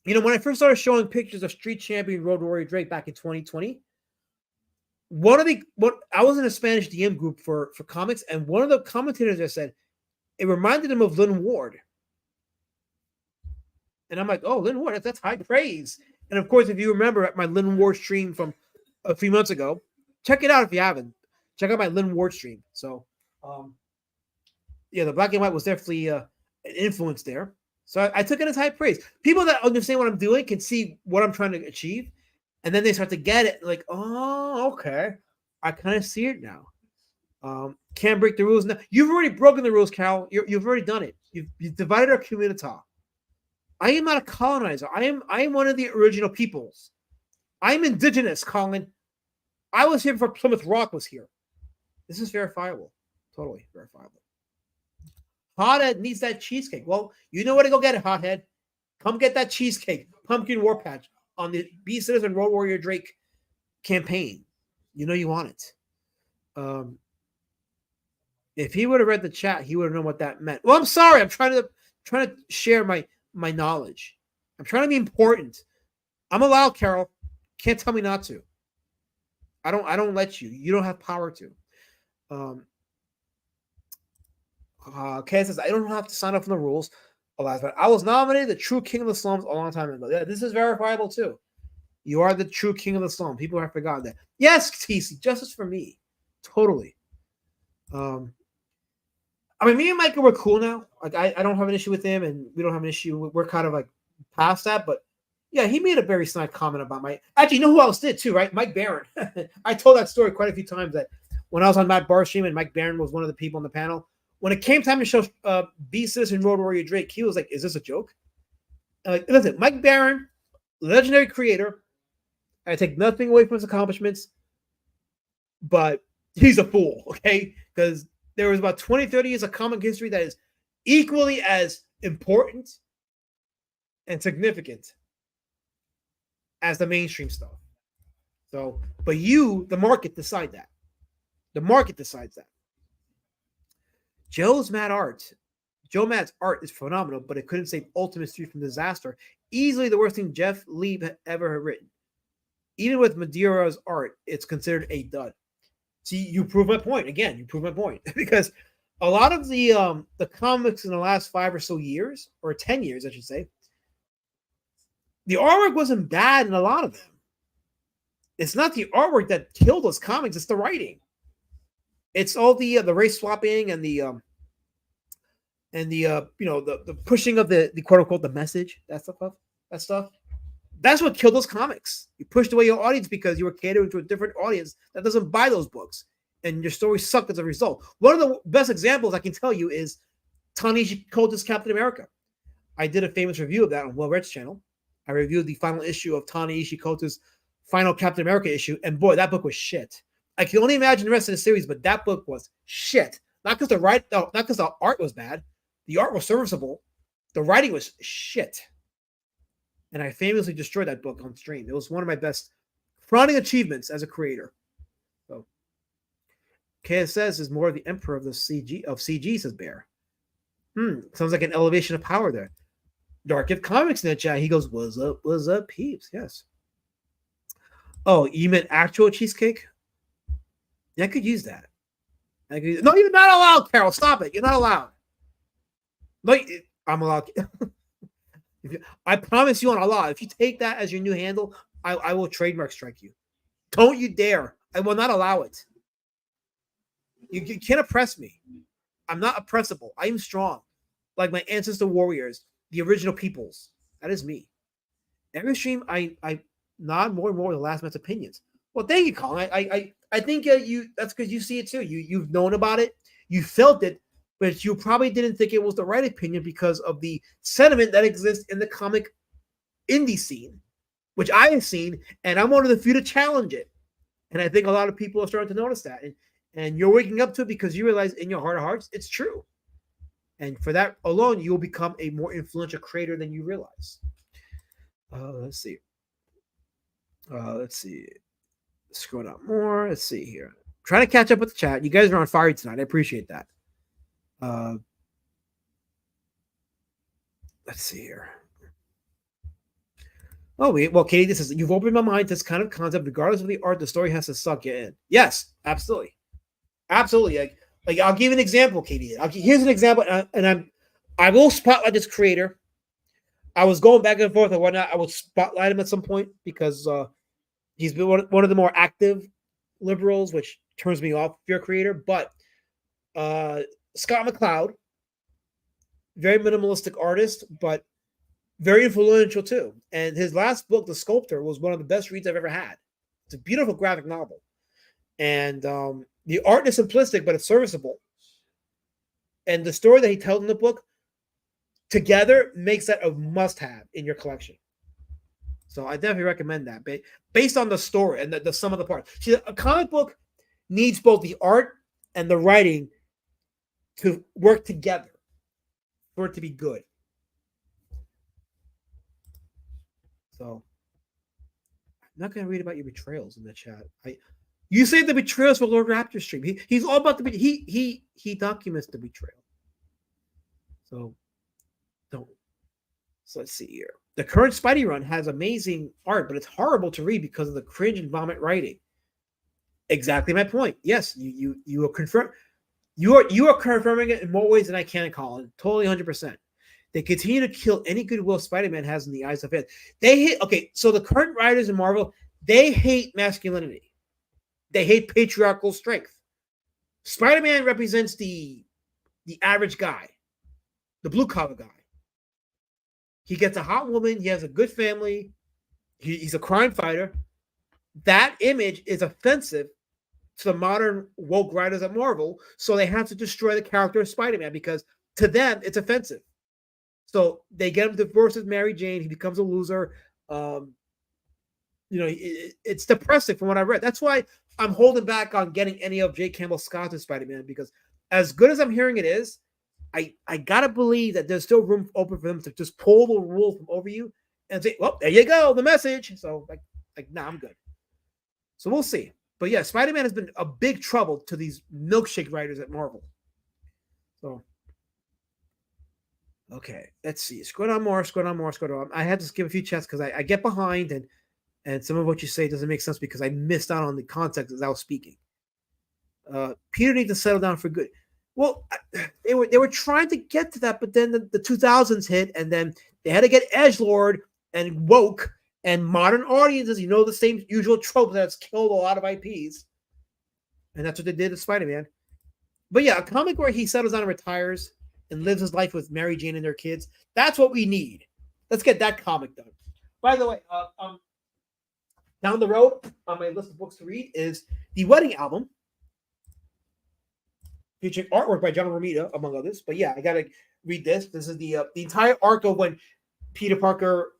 You know, when I first started showing pictures of Street Champion Road Warrior Drake back in 2020, I was in a Spanish DM group for comics, and one of the commentators I said it reminded him of Lynn Ward. And I'm like, oh, Lynn Ward, that's high praise. And of course, if you remember at my Lynn Ward stream from a few months ago, check it out if you haven't. Check out my Lynn Ward stream. So, yeah, the black and white was definitely an influence there. So I took it as high praise. People that understand what I'm doing can see what I'm trying to achieve. And then they start to get it. Like, oh, okay. I kind of see it now. Can't break the rules now. You've already broken the rules, Cal. You've already done it. You've divided our community. I am not a colonizer. I am one of the original peoples. I'm indigenous, Colin. I was here before Plymouth Rock was here. This is verifiable. Totally verifiable. Hothead needs that cheesecake. Well, you know where to go get it, Hothead. Come get that cheesecake. Pumpkin War Patch on the Be Citizen Road Warrior Drake campaign. You know you want it. If he would have read the chat, he would have known what that meant. Well, I'm sorry. I'm trying to share my knowledge. I'm trying to be important. I'm allowed, Carol. Can't tell me not to. I don't let you. You don't have power to. Ken says, I don't have to sign up for the rules. But I was nominated the true king of the slums a long time ago. Yeah, this is verifiable too. You are the true king of the slum. People have forgotten that. Yes, TC, justice for me. Totally. I mean, me and Micah were cool now. Like, I don't have an issue with him, and we don't have an issue. We're kind of like past that. But yeah, he made a very snide comment about my. Actually, you know who else did too, right? Mike Barron. I told that story quite a few times that when I was on Matt Barr's stream and Mike Barron was one of the people on the panel. When it came time to show Be Citizen Road Warrior Drake, he was like, is this a joke? Like, listen, Mike Barron, legendary creator. I take nothing away from his accomplishments, but he's a fool, okay? Because there was about 20, 30 years of comic history that is equally as important and significant as the mainstream stuff. So, but you, the market, decide that. The market decides that. Joe Mad's art is phenomenal, but it couldn't save Ultimate Street from disaster. Easily the worst thing Jeff Lieb had ever written. Even with Madeira's art, it's considered a dud. See, you prove my point. Again, you prove my point. Because a lot of the comics in the last 5 or so years, or 10 years, I should say, the artwork wasn't bad in a lot of them. It's not the artwork that killed those comics, it's the writing. It's all the race swapping and the pushing of the quote unquote the message, that stuff. That's what killed those comics. You pushed away your audience because you were catering to a different audience that doesn't buy those books, and your story sucked as a result. One of the best examples I can tell you is Ta-Nehisi Coates' Captain America. I did a famous review of that on Well Red's channel. I reviewed the final issue of Ta-Nehisi Coates' final Captain America issue, and boy, that book was shit. I can only imagine the rest of the series, but that book was shit. Not because the art was bad. The art was serviceable. The writing was shit. And I famously destroyed that book on stream. It was one of my best crowning achievements as a creator. So KSS is more of the emperor of the CG, says Bear. Sounds like an elevation of power there. Dark Gift Comics in the chat. He goes, what's up, peeps? Yes. Oh, you meant actual cheesecake? Yeah, I could use that. No, you're not allowed, Carol. Stop it. You're not allowed. No, I'm allowed. I promise you on Allah, if you take that as your new handle, I will trademark strike you. Don't you dare. I will not allow it. You can't oppress me. I'm not oppressible. I am strong. Like my ancestor warriors, the original peoples. That is me. Every stream, I nod more and more to the last man's opinions. Well, thank you, Colin. I think that's because you see it too. You've known about it. You felt it. But you probably didn't think it was the right opinion because of the sentiment that exists in the comic indie scene, which I have seen, and I'm one of the few to challenge it. And I think a lot of people are starting to notice that. And you're waking up to it because you realize in your heart of hearts, it's true. And for that alone, you'll become a more influential creator than you realize. Let's see. Scroll up more. Let's see here. Trying to catch up with the chat. You guys are on fire tonight. I appreciate that. Let's see here. Oh, well, Katie, this is you've opened my mind to this kind of concept. Regardless of the art, the story has to suck you in. Yes, absolutely, absolutely. Like I'll give you an example, Katie. Here's an example, and I will spotlight this creator. I was going back and forth and whatnot. I will spotlight him at some point because he's been one of the more active liberals, which turns me off if you're a creator. But Scott McCloud, very minimalistic artist, but very influential too. And his last book, The Sculptor, was one of the best reads I've ever had. It's a beautiful graphic novel. And the art is simplistic, but it's serviceable. And the story that he tells in the book together makes that a must-have in your collection. So I definitely recommend that. Based on the story and the sum of the parts. See, a comic book needs both the art and the writing to work together for it to be good. So I'm not going to read about your betrayals in the chat. You say the betrayals for Lord Raptor stream. He's all about the he documents the betrayal. So don't. So let's see here. The current Spidey run has amazing art, but it's horrible to read because of the cringe and vomit writing. Exactly my point. Yes, you are confirmed. You are confirming it in more ways than I can, Colin. Totally 100%. They continue to kill any goodwill Spider-Man has in the eyes of fans. So the current writers in Marvel, they hate masculinity. They hate patriarchal strength. Spider-Man represents the average guy, the blue-collar guy. He gets a hot woman. He has a good family. He's a crime fighter. That image is offensive to the modern woke writers at Marvel, so they have to destroy the character of Spider-Man because to them it's offensive. So they get him divorced with Mary Jane. He becomes a loser. It's depressing from what I read. That's why I'm holding back on getting any of J. Campbell Scott's Spider-Man because as good as I'm hearing it is, I gotta believe that there's still room open for them to just pull the rule from over you and say, well, there you go, the message. So nah, I'm good. So we'll see. But yeah, Spider-Man has been a big trouble to these milkshake writers at Marvel. So okay, let's see. Scroll down more. I had to skip a few chats because I get behind and some of what you say doesn't make sense because I missed out on the context as I was speaking. Peter needs to settle down for good. Well, they were trying to get to that, but then the 2000s hit, and then they had to get edgelord and woke and modern audiences. You know, the same usual trope that's killed a lot of IPs, and that's what they did to Spider-Man. But yeah, a comic where he settles down and retires and lives his life with Mary Jane and their kids. That's what we need. Let's get that comic done. By the way, down the road on my list of books to read is the Wedding Album, featuring artwork by John Romita, among others. But yeah, I gotta read this. This is the entire arc of when Peter Parker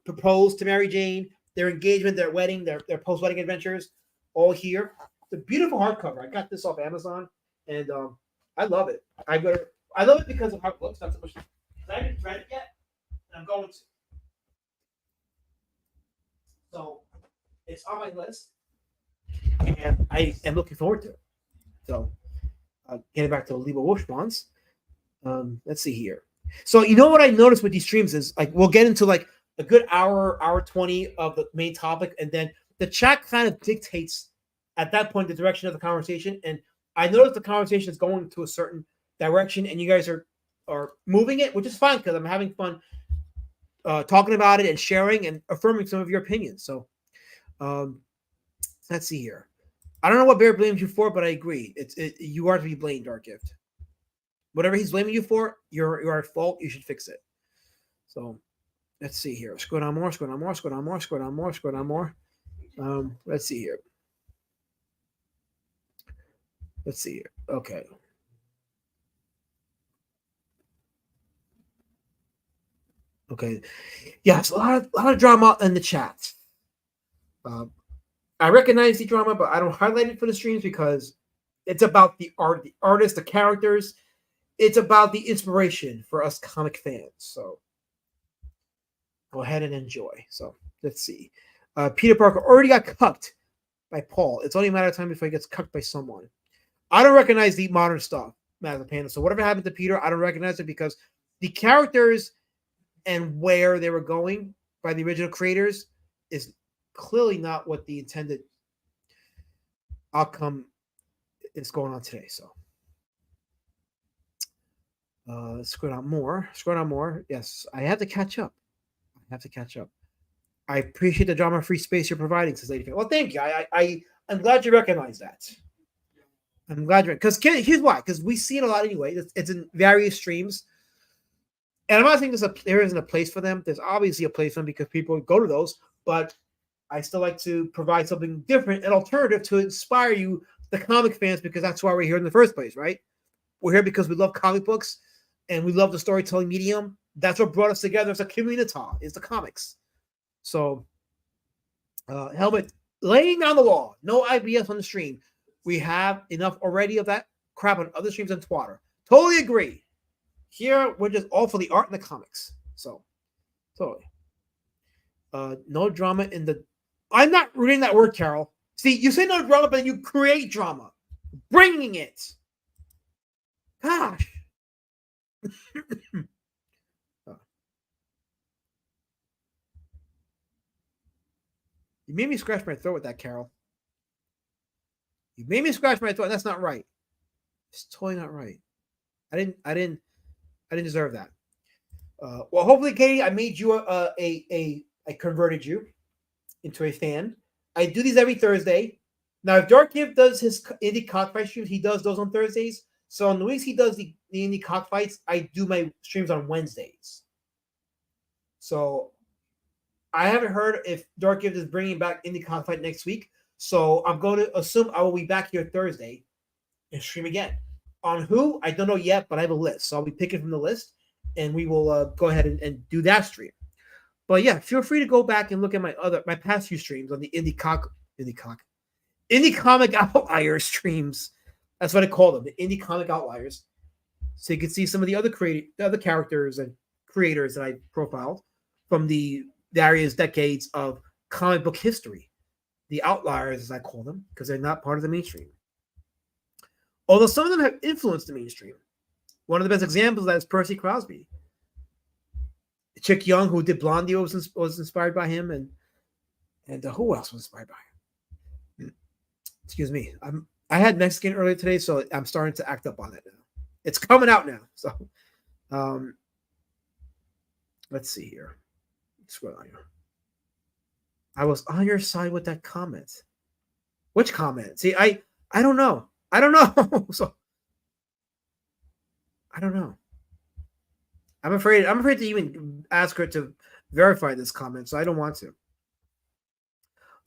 proposed to Mary Jane, their engagement, their wedding, their post-wedding adventures, all here. It's a beautiful hardcover. I got this off Amazon, and I love it. I love it because of how it looks. Not so much because I haven't read it yet, and I'm going to. So it's on my list, and I am looking forward to it. So getting back to Luba Wolfschwanz, let's see here. So you know what I noticed with these streams is like we'll get into like a good hour 20 of the main topic, and then the chat kind of dictates at that point the direction of the conversation. And I noticed the conversation is going to a certain direction, and you guys are moving it, which is fine because I'm having fun talking about it and sharing and affirming some of your opinions. So let's see here. I don't know what Bear blames you for, but I agree. You are to be blamed, Dark Gift. Whatever he's blaming you for, you're at fault. You should fix it. So let's see here. Scroll down more. Let's see here. Okay. Okay. Yes, a lot of drama in the chat. I recognize the drama, but I don't highlight it for the streams because it's about the art, the artists, the characters. It's about the inspiration for us comic fans. So go ahead and enjoy. So let's see. Peter Parker already got cucked by Paul. It's only a matter of time before he gets cucked by someone. I don't recognize the modern stuff, Matt Panda. So whatever happened to Peter, I don't recognize it because the characters and where they were going by the original creators is clearly not what the intended outcome is going on today. So let's scroll down more. Yes, I have to catch up. I appreciate the drama-free space you're providing, says Lady. Well, thank you. I'm glad you recognize that. I'm glad you, because here's why. Because we see it a lot anyway. It's in various streams. And I'm not saying there isn't a place for them. There's obviously a place for them because people go to those. But I still like to provide something different, an alternative to inspire you, the comic fans, because that's why we're here in the first place, right? We're here because we love comic books and we love the storytelling medium. That's what brought us together as a community, is the comics. So, Helmet, laying down the law, no IBS on the stream. We have enough already of that crap on other streams and Twitter. Totally agree. Here, we're just all for the art and the comics. So, totally. No drama in the... I'm not reading that word, Carol. See, you say no drama, but then you create drama. Bringing it. Gosh. You made me scratch my throat with that, Carol. You made me scratch my throat. That's not right. It's totally not right. I didn't deserve that. Well, hopefully, Katie, I made you I converted you into a fan. I do these every Thursday. Now, if Dark Gift does his indie cockfight streams, he does those on Thursdays. So on the weeks he does the indie cockfights, I do my streams on Wednesdays. So I haven't heard if Dark Gift is bringing back indie cockfight next week. So I'm going to assume I will be back here Thursday and stream again. On who? I don't know yet, but I have a list. So I'll be picking from the list, and we will go ahead and do that stream. But yeah, feel free to go back and look at my past few streams on the indie comic outliers streams. That's what I call them, the indie comic outliers. So you can see some of the other characters and creators that I profiled from the various decades of comic book history. The outliers, as I call them, because they're not part of the mainstream. Although some of them have influenced the mainstream. One of the best examples of that is Percy Crosby. Chick Young, who did Blondie, was inspired by him, and who else was inspired by him? Excuse me. I had Mexican earlier today, so I'm starting to act up on it now. It's coming out now. So, let's see here. Scroll on here. I was on your side with that comment. Which comment? See, I don't know. I don't know. So I don't know. I'm afraid to even ask her to verify this comment, so I don't want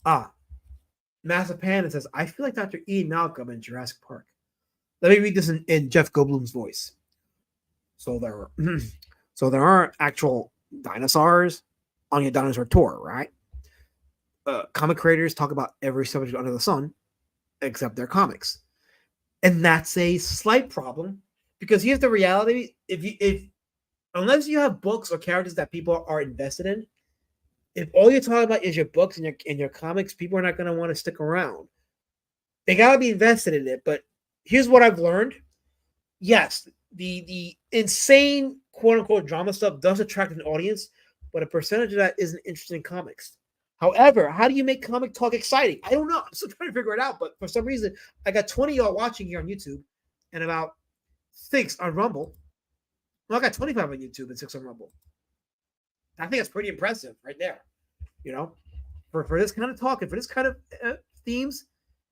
to. Massive Panda says, I feel like Dr. Ian Malcolm in Jurassic Park. Let me read this in Jeff Goldblum's voice. So there aren't actual dinosaurs on your dinosaur tour, right? Comic creators talk about every subject under the sun, except their comics. And that's a slight problem, because here's the reality. Unless you have books or characters that people are invested in, if all you're talking about is your books and your comics, people are not going to want to stick around. They got to be invested in it. But here's what I've learned. Yes, the insane quote-unquote drama stuff does attract an audience, but a percentage of that isn't interested in comics. However, how do you make comic talk exciting? I don't know. I'm still trying to figure it out. But for some reason, I got 20 of y'all watching here on YouTube and about 6 on Rumble. Well, I got 25 on YouTube and 6 on Rumble. I think that's pretty impressive right there. You know, for this kind of talk and for this kind of themes,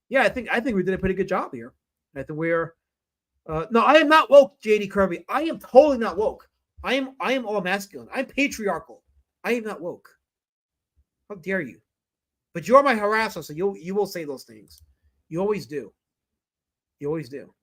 yeah, I think we did a pretty good job here. I think we're no, I am not woke, JD Kirby. I am totally not woke. I am all masculine. I'm patriarchal. I am not woke. How dare you? But you're my harasser, so you will say those things. You always do. You always do.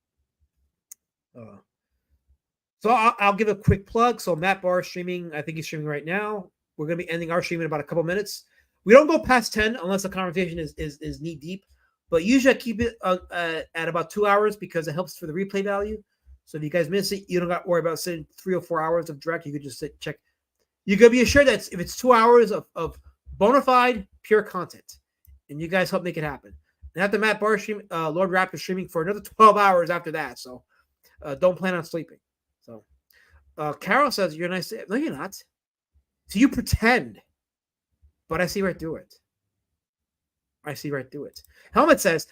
So I'll give a quick plug. So Matt Barr is streaming. I think he's streaming right now. We're going to be ending our stream in about a couple minutes. We don't go past 10 unless the conversation is knee deep. But usually I keep it at about 2 hours because it helps for the replay value. So if you guys miss it, you don't got to worry about sitting 3 or 4 hours of direct. You could just sit, check. You can be assured that if it's 2 hours of bona fide, pure content. And you guys help make it happen. And after Matt Barr stream, Lord Raptor streaming for another 12 hours after that. So don't plan on sleeping. So Carol says, you're nice. No, you're not. So you pretend. But I see right through it. I see right through it. Helmet says,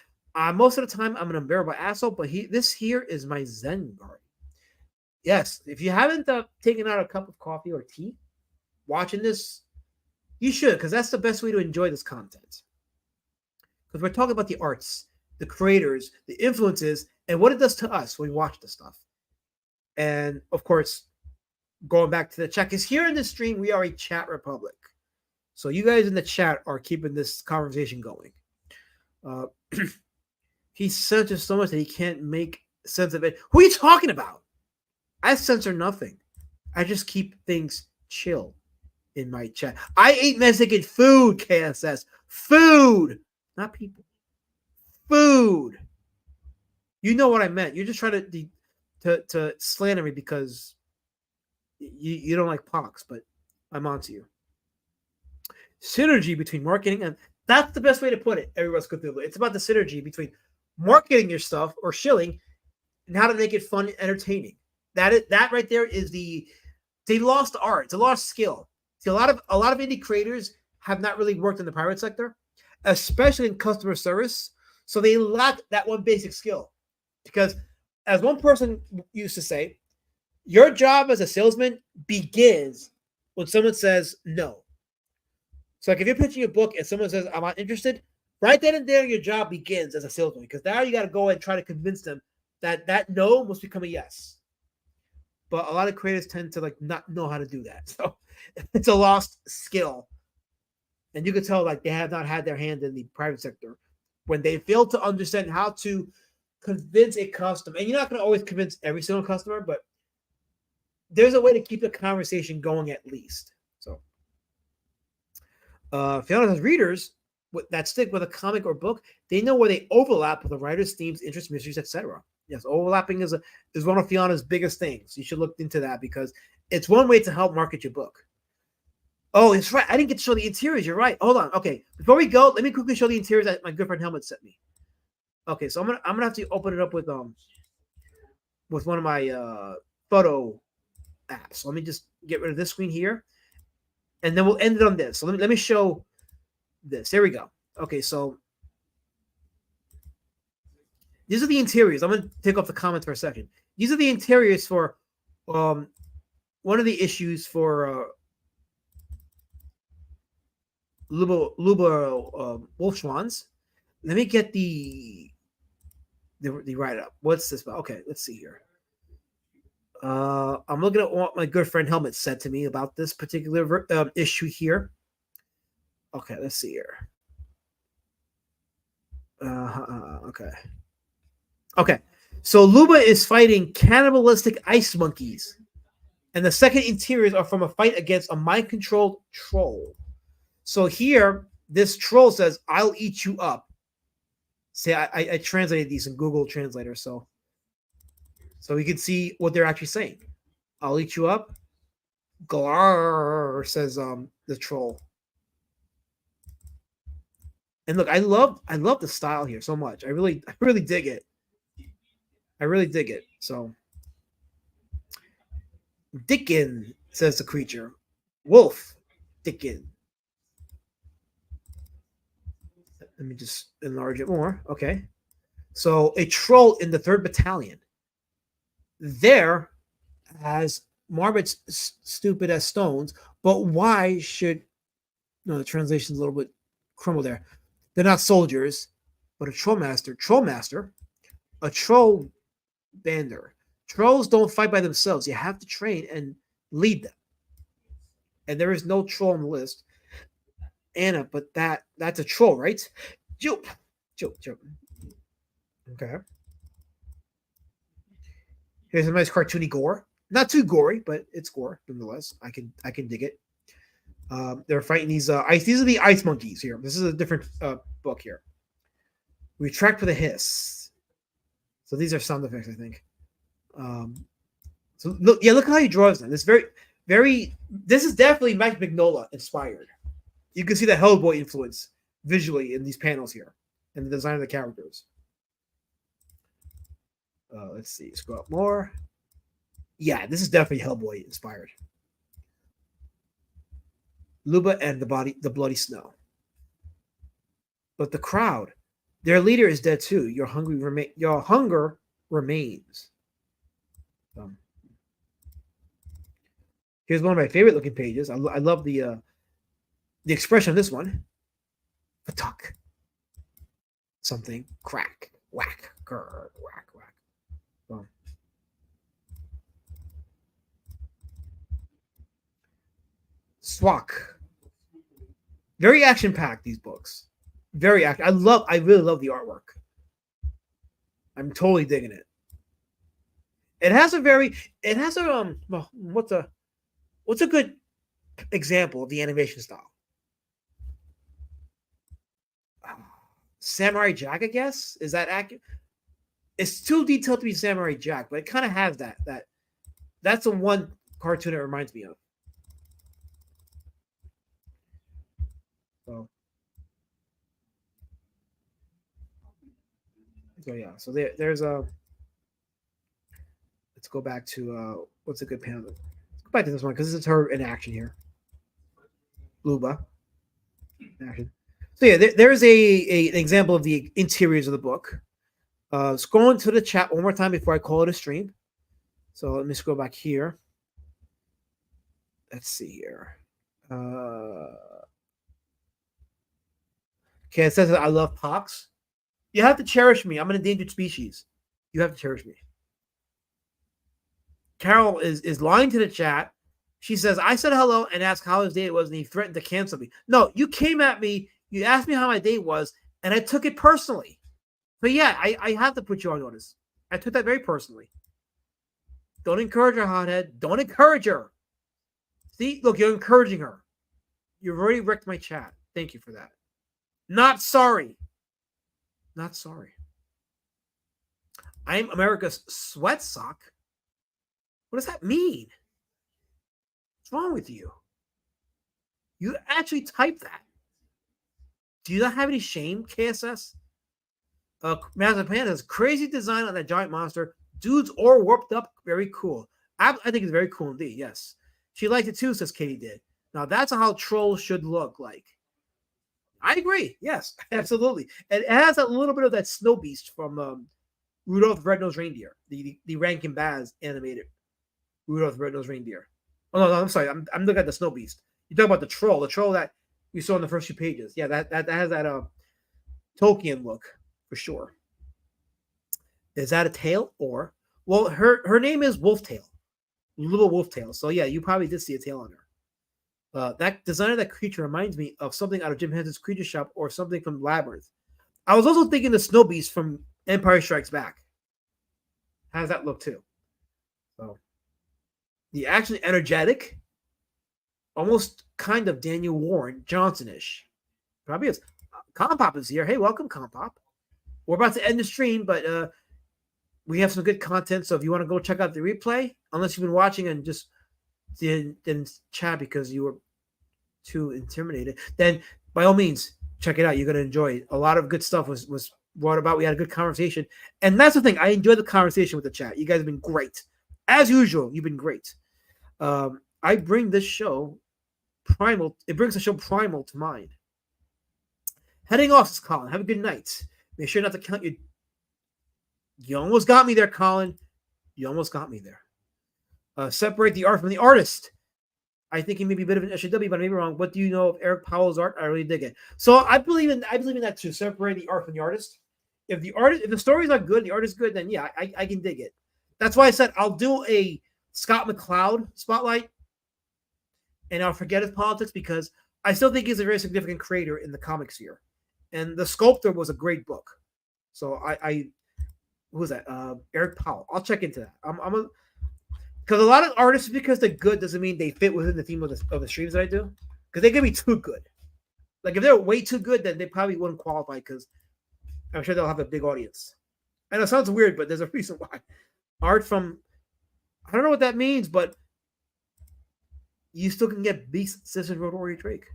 most of the time I'm an unbearable asshole, but this here is my Zen garden. Yes, if you haven't taken out a cup of coffee or tea watching this, you should, because that's the best way to enjoy this content. Because we're talking about the arts, the creators, the influences, and what it does to us when we watch this stuff. And, of course, going back to the chat, because here in this stream, we are a chat republic. So you guys in the chat are keeping this conversation going. He censors so much that he can't make sense of it. Who are you talking about? I censor nothing. I just keep things chill in my chat. I ate Mexican food, KSS. Food, not people. Food. You know what I meant. You're just trying to slander me because you don't like pox, but I'm onto you. Synergy between marketing and that's the best way to put it. Everyone's Cthulhu. It's about the synergy between marketing your stuff or shilling and how to make it fun and entertaining. That right there is they lost art. It's a lost skill. See, a lot of indie creators have not really worked in the private sector, especially in customer service. So they lack that one basic skill. Because as one person used to say, your job as a salesman begins when someone says no. So like if you're pitching a book and someone says, I'm not interested, right then and there, your job begins as a salesman because now you got to go and try to convince them that no must become a yes. But a lot of creators tend to like not know how to do that. So it's a lost skill. And you can tell like they have not had their hand in the private sector when they fail to understand how to convince a customer. And you're not going to always convince every single customer, but there's a way to keep the conversation going at least. So Fiona says readers that stick with a comic or book, they know where they overlap with the writer's themes, interests, mysteries, etc. Yes, overlapping is one of Fiona's biggest things. You should look into that because it's one way to help market your book. Oh, it's right. I didn't get to show the interiors. You're right. Hold on. Okay, before we go, let me quickly show the interiors that my good friend Helmet sent me. Okay, so I'm gonna have to open it up with one of my photo apps. So let me just get rid of this screen here, and then we'll end it on this. So let me show this. There we go. Okay, so these are the interiors. I'm going to take off the comments for a second. These are the interiors for one of the issues for Luba Wolfschwanz. Let me get the write-up. What's this about? Okay, let's see here. I'm looking at what my good friend Helmet said to me about this particular issue here. Okay, let's see here. Okay. Okay, so Luba is fighting cannibalistic ice monkeys, and the second interiors are from a fight against a mind-controlled troll. So here, this troll says, "I'll eat you up." See, I translated these in Google Translator, so you can see what they're actually saying. "I'll eat you up." Glar, says the troll. And look, I love the style here so much. I really dig it. I really dig it. So, Dickin, says the creature. Wolf, Dickin. Let me just enlarge it more. Okay. So, a troll in the 3rd Battalion. There, as Marmots stupid as stones, but why should... No, the translation's a little bit crumbled there. They're not soldiers, but a troll master. A troll bander. Trolls don't fight by themselves. You have to train and lead them. And there is no troll on the list. Anna, but that's a troll, right? Joke. Okay. Here's a nice cartoony gore. Not too gory, but it's gore nonetheless. I can dig it. They're fighting these ice. These are the ice monkeys here. This is a different book here. Retract for the hiss. So these are sound effects, I think. So look how he draws them. This this is definitely Mike Mignola inspired. You can see the Hellboy influence visually in these panels here and the design of the characters. Let's see, scroll up more. Yeah, this is definitely Hellboy inspired. Luba and the bloody snow. But the crowd, their leader is dead too. Your hunger remains. Here's one of my favorite looking pages. I love the expression of this one. Fatuk. Something. Crack. Whack. Grr. Whack. Whack. Boom. Swak. Very action packed, these books. Very action. I really love the artwork. I'm totally digging it. What's a good example of the animation style? Samurai Jack, I guess. Is that accurate? It's too detailed to be Samurai Jack, but it kind of has that's the one cartoon it reminds me of. So yeah, so there's a. Let's go back to what's a good panel. Let's go back to this one because this is her in action here. Luba. Action. So yeah, there's an example of the interiors of the book. Scrolling to the chat one more time before I call it a stream. So let me scroll back here. Let's see here. Okay, it says that I love Pox. You have to cherish me. I'm an endangered species. You have to cherish me. Carol is lying to the chat. She says, I said hello and asked how his date was, and he threatened to cancel me. No, you came at me. You asked me how my date was, and I took it personally. But yeah, I have to put you on notice. I took that very personally. Don't encourage her, hothead. Don't encourage her. See, look, you're encouraging her. You've already wrecked my chat. Thank you for that. Not sorry. Not sorry. I'm America's sweat sock. What does that mean? What's wrong with you? You actually typed that. Do you not have any shame, KSS? Mazapan has crazy design on that giant monster. Dudes all warped up. Very cool. I think it's very cool indeed. Yes. She liked it too, says Katie did. Now that's how trolls should look like. I agree. Yes, absolutely. And it has a little bit of that snow beast from Rudolph the Red-Nosed Reindeer, the Rankin Bass animated Rudolph the Red-Nosed Reindeer. Oh no, I'm sorry. I'm looking at the snow beast. You talk about the troll that we saw in the first few pages. Yeah, that has that Tolkien look for sure. Is that a tail or? Well, her name is Wolftail, Little Wolftail. So yeah, you probably did see a tail on her. That design of that creature reminds me of something out of Jim Henson's Creature Shop or something from Labyrinth. I was also thinking the Snow Beast from Empire Strikes Back. How does that look too? So the actually energetic, almost kind of Daniel Warren Johnson-ish. Probably is. Compop is here. Hey, welcome, Compop. We're about to end the stream, but we have some good content. So if you want to go check out the replay, unless you've been watching and just didn't chat because you were too intimidated, then by all means check it out. You're going to enjoy it. A lot of good stuff was brought about. We had a good conversation, and that's the thing. I enjoyed the conversation with the chat. You guys have been great as usual. You've been great. I bring this show primal. It brings the show primal to mind. Heading off, says Colin. Have a good night. Make sure not to count your. You almost got me there, Colin. You almost got me there. Separate the art from the artist. I think he may be a bit of an SJW, but I may be wrong. What do you know of Eric Powell's art? I really dig it. So I believe in that too. Separate the art from the artist. If the story's not good, the art is good, then yeah, I can dig it. That's why I said I'll do a Scott McCloud spotlight, and I'll forget his politics because I still think he's a very significant creator in the comic sphere. And The Sculptor was a great book. So who was that? Eric Powell. I'll check into that. Because a lot of artists, because they're good, doesn't mean they fit within the theme of the streams that I do. Because they can be too good. Like if they're way too good, then they probably wouldn't qualify because I'm sure they'll have a big audience. I know it sounds weird, but there's a reason why. Art from, I don't know what that means, but you still can get Beast Sisters Road Warrior Drake.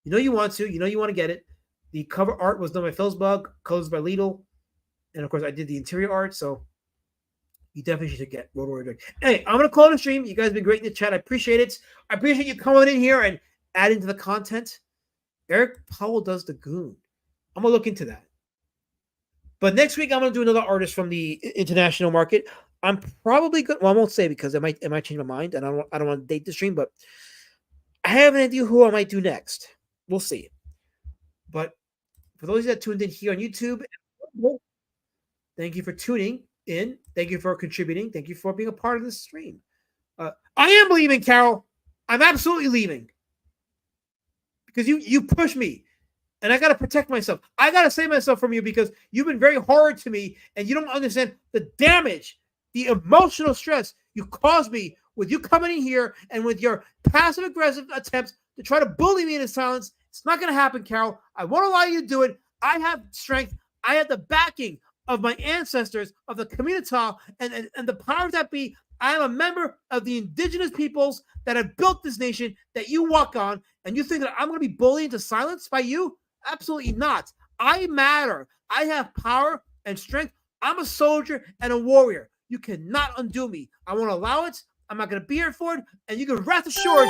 You know you want to. You know you want to get it. The cover art was done by Felsbug, colors by Lidl, and of course I did the interior art, so you definitely should get Road Warrior Drake. Hey, I'm gonna call the stream. You guys have been great in the chat. I appreciate it. I appreciate you coming in here and adding to the content. Eric Powell does the Goon. I'm gonna look into that. But next week I'm gonna do another artist from the international market. I'm probably good. Well, I won't say because it might change my mind, and I don't want to date the stream, but I have an idea who I might do next. We'll see. But for those that tuned in here on YouTube, thank you for tuning in. Thank you for contributing. Thank you for being a part of this stream. I am leaving, Carol. I'm absolutely leaving because you push me, and I got to protect myself. I got to save myself from you because you've been very hard to me, and you don't understand the damage, the emotional stress you caused me with you coming in here and with your passive-aggressive attempts to try to bully me into silence. It's not going to happen, Carol. I won't allow you to do it. I have strength. I have the backing of my ancestors, of the community, and the powers that be. I am a member of the indigenous peoples that have built this nation that you walk on, and you think that I'm going to be bullied into silence by you? Absolutely not. I matter. I have power and strength. I'm a soldier and a warrior. You cannot undo me. I won't allow it. I'm not going to be here for it, and you can rest assured.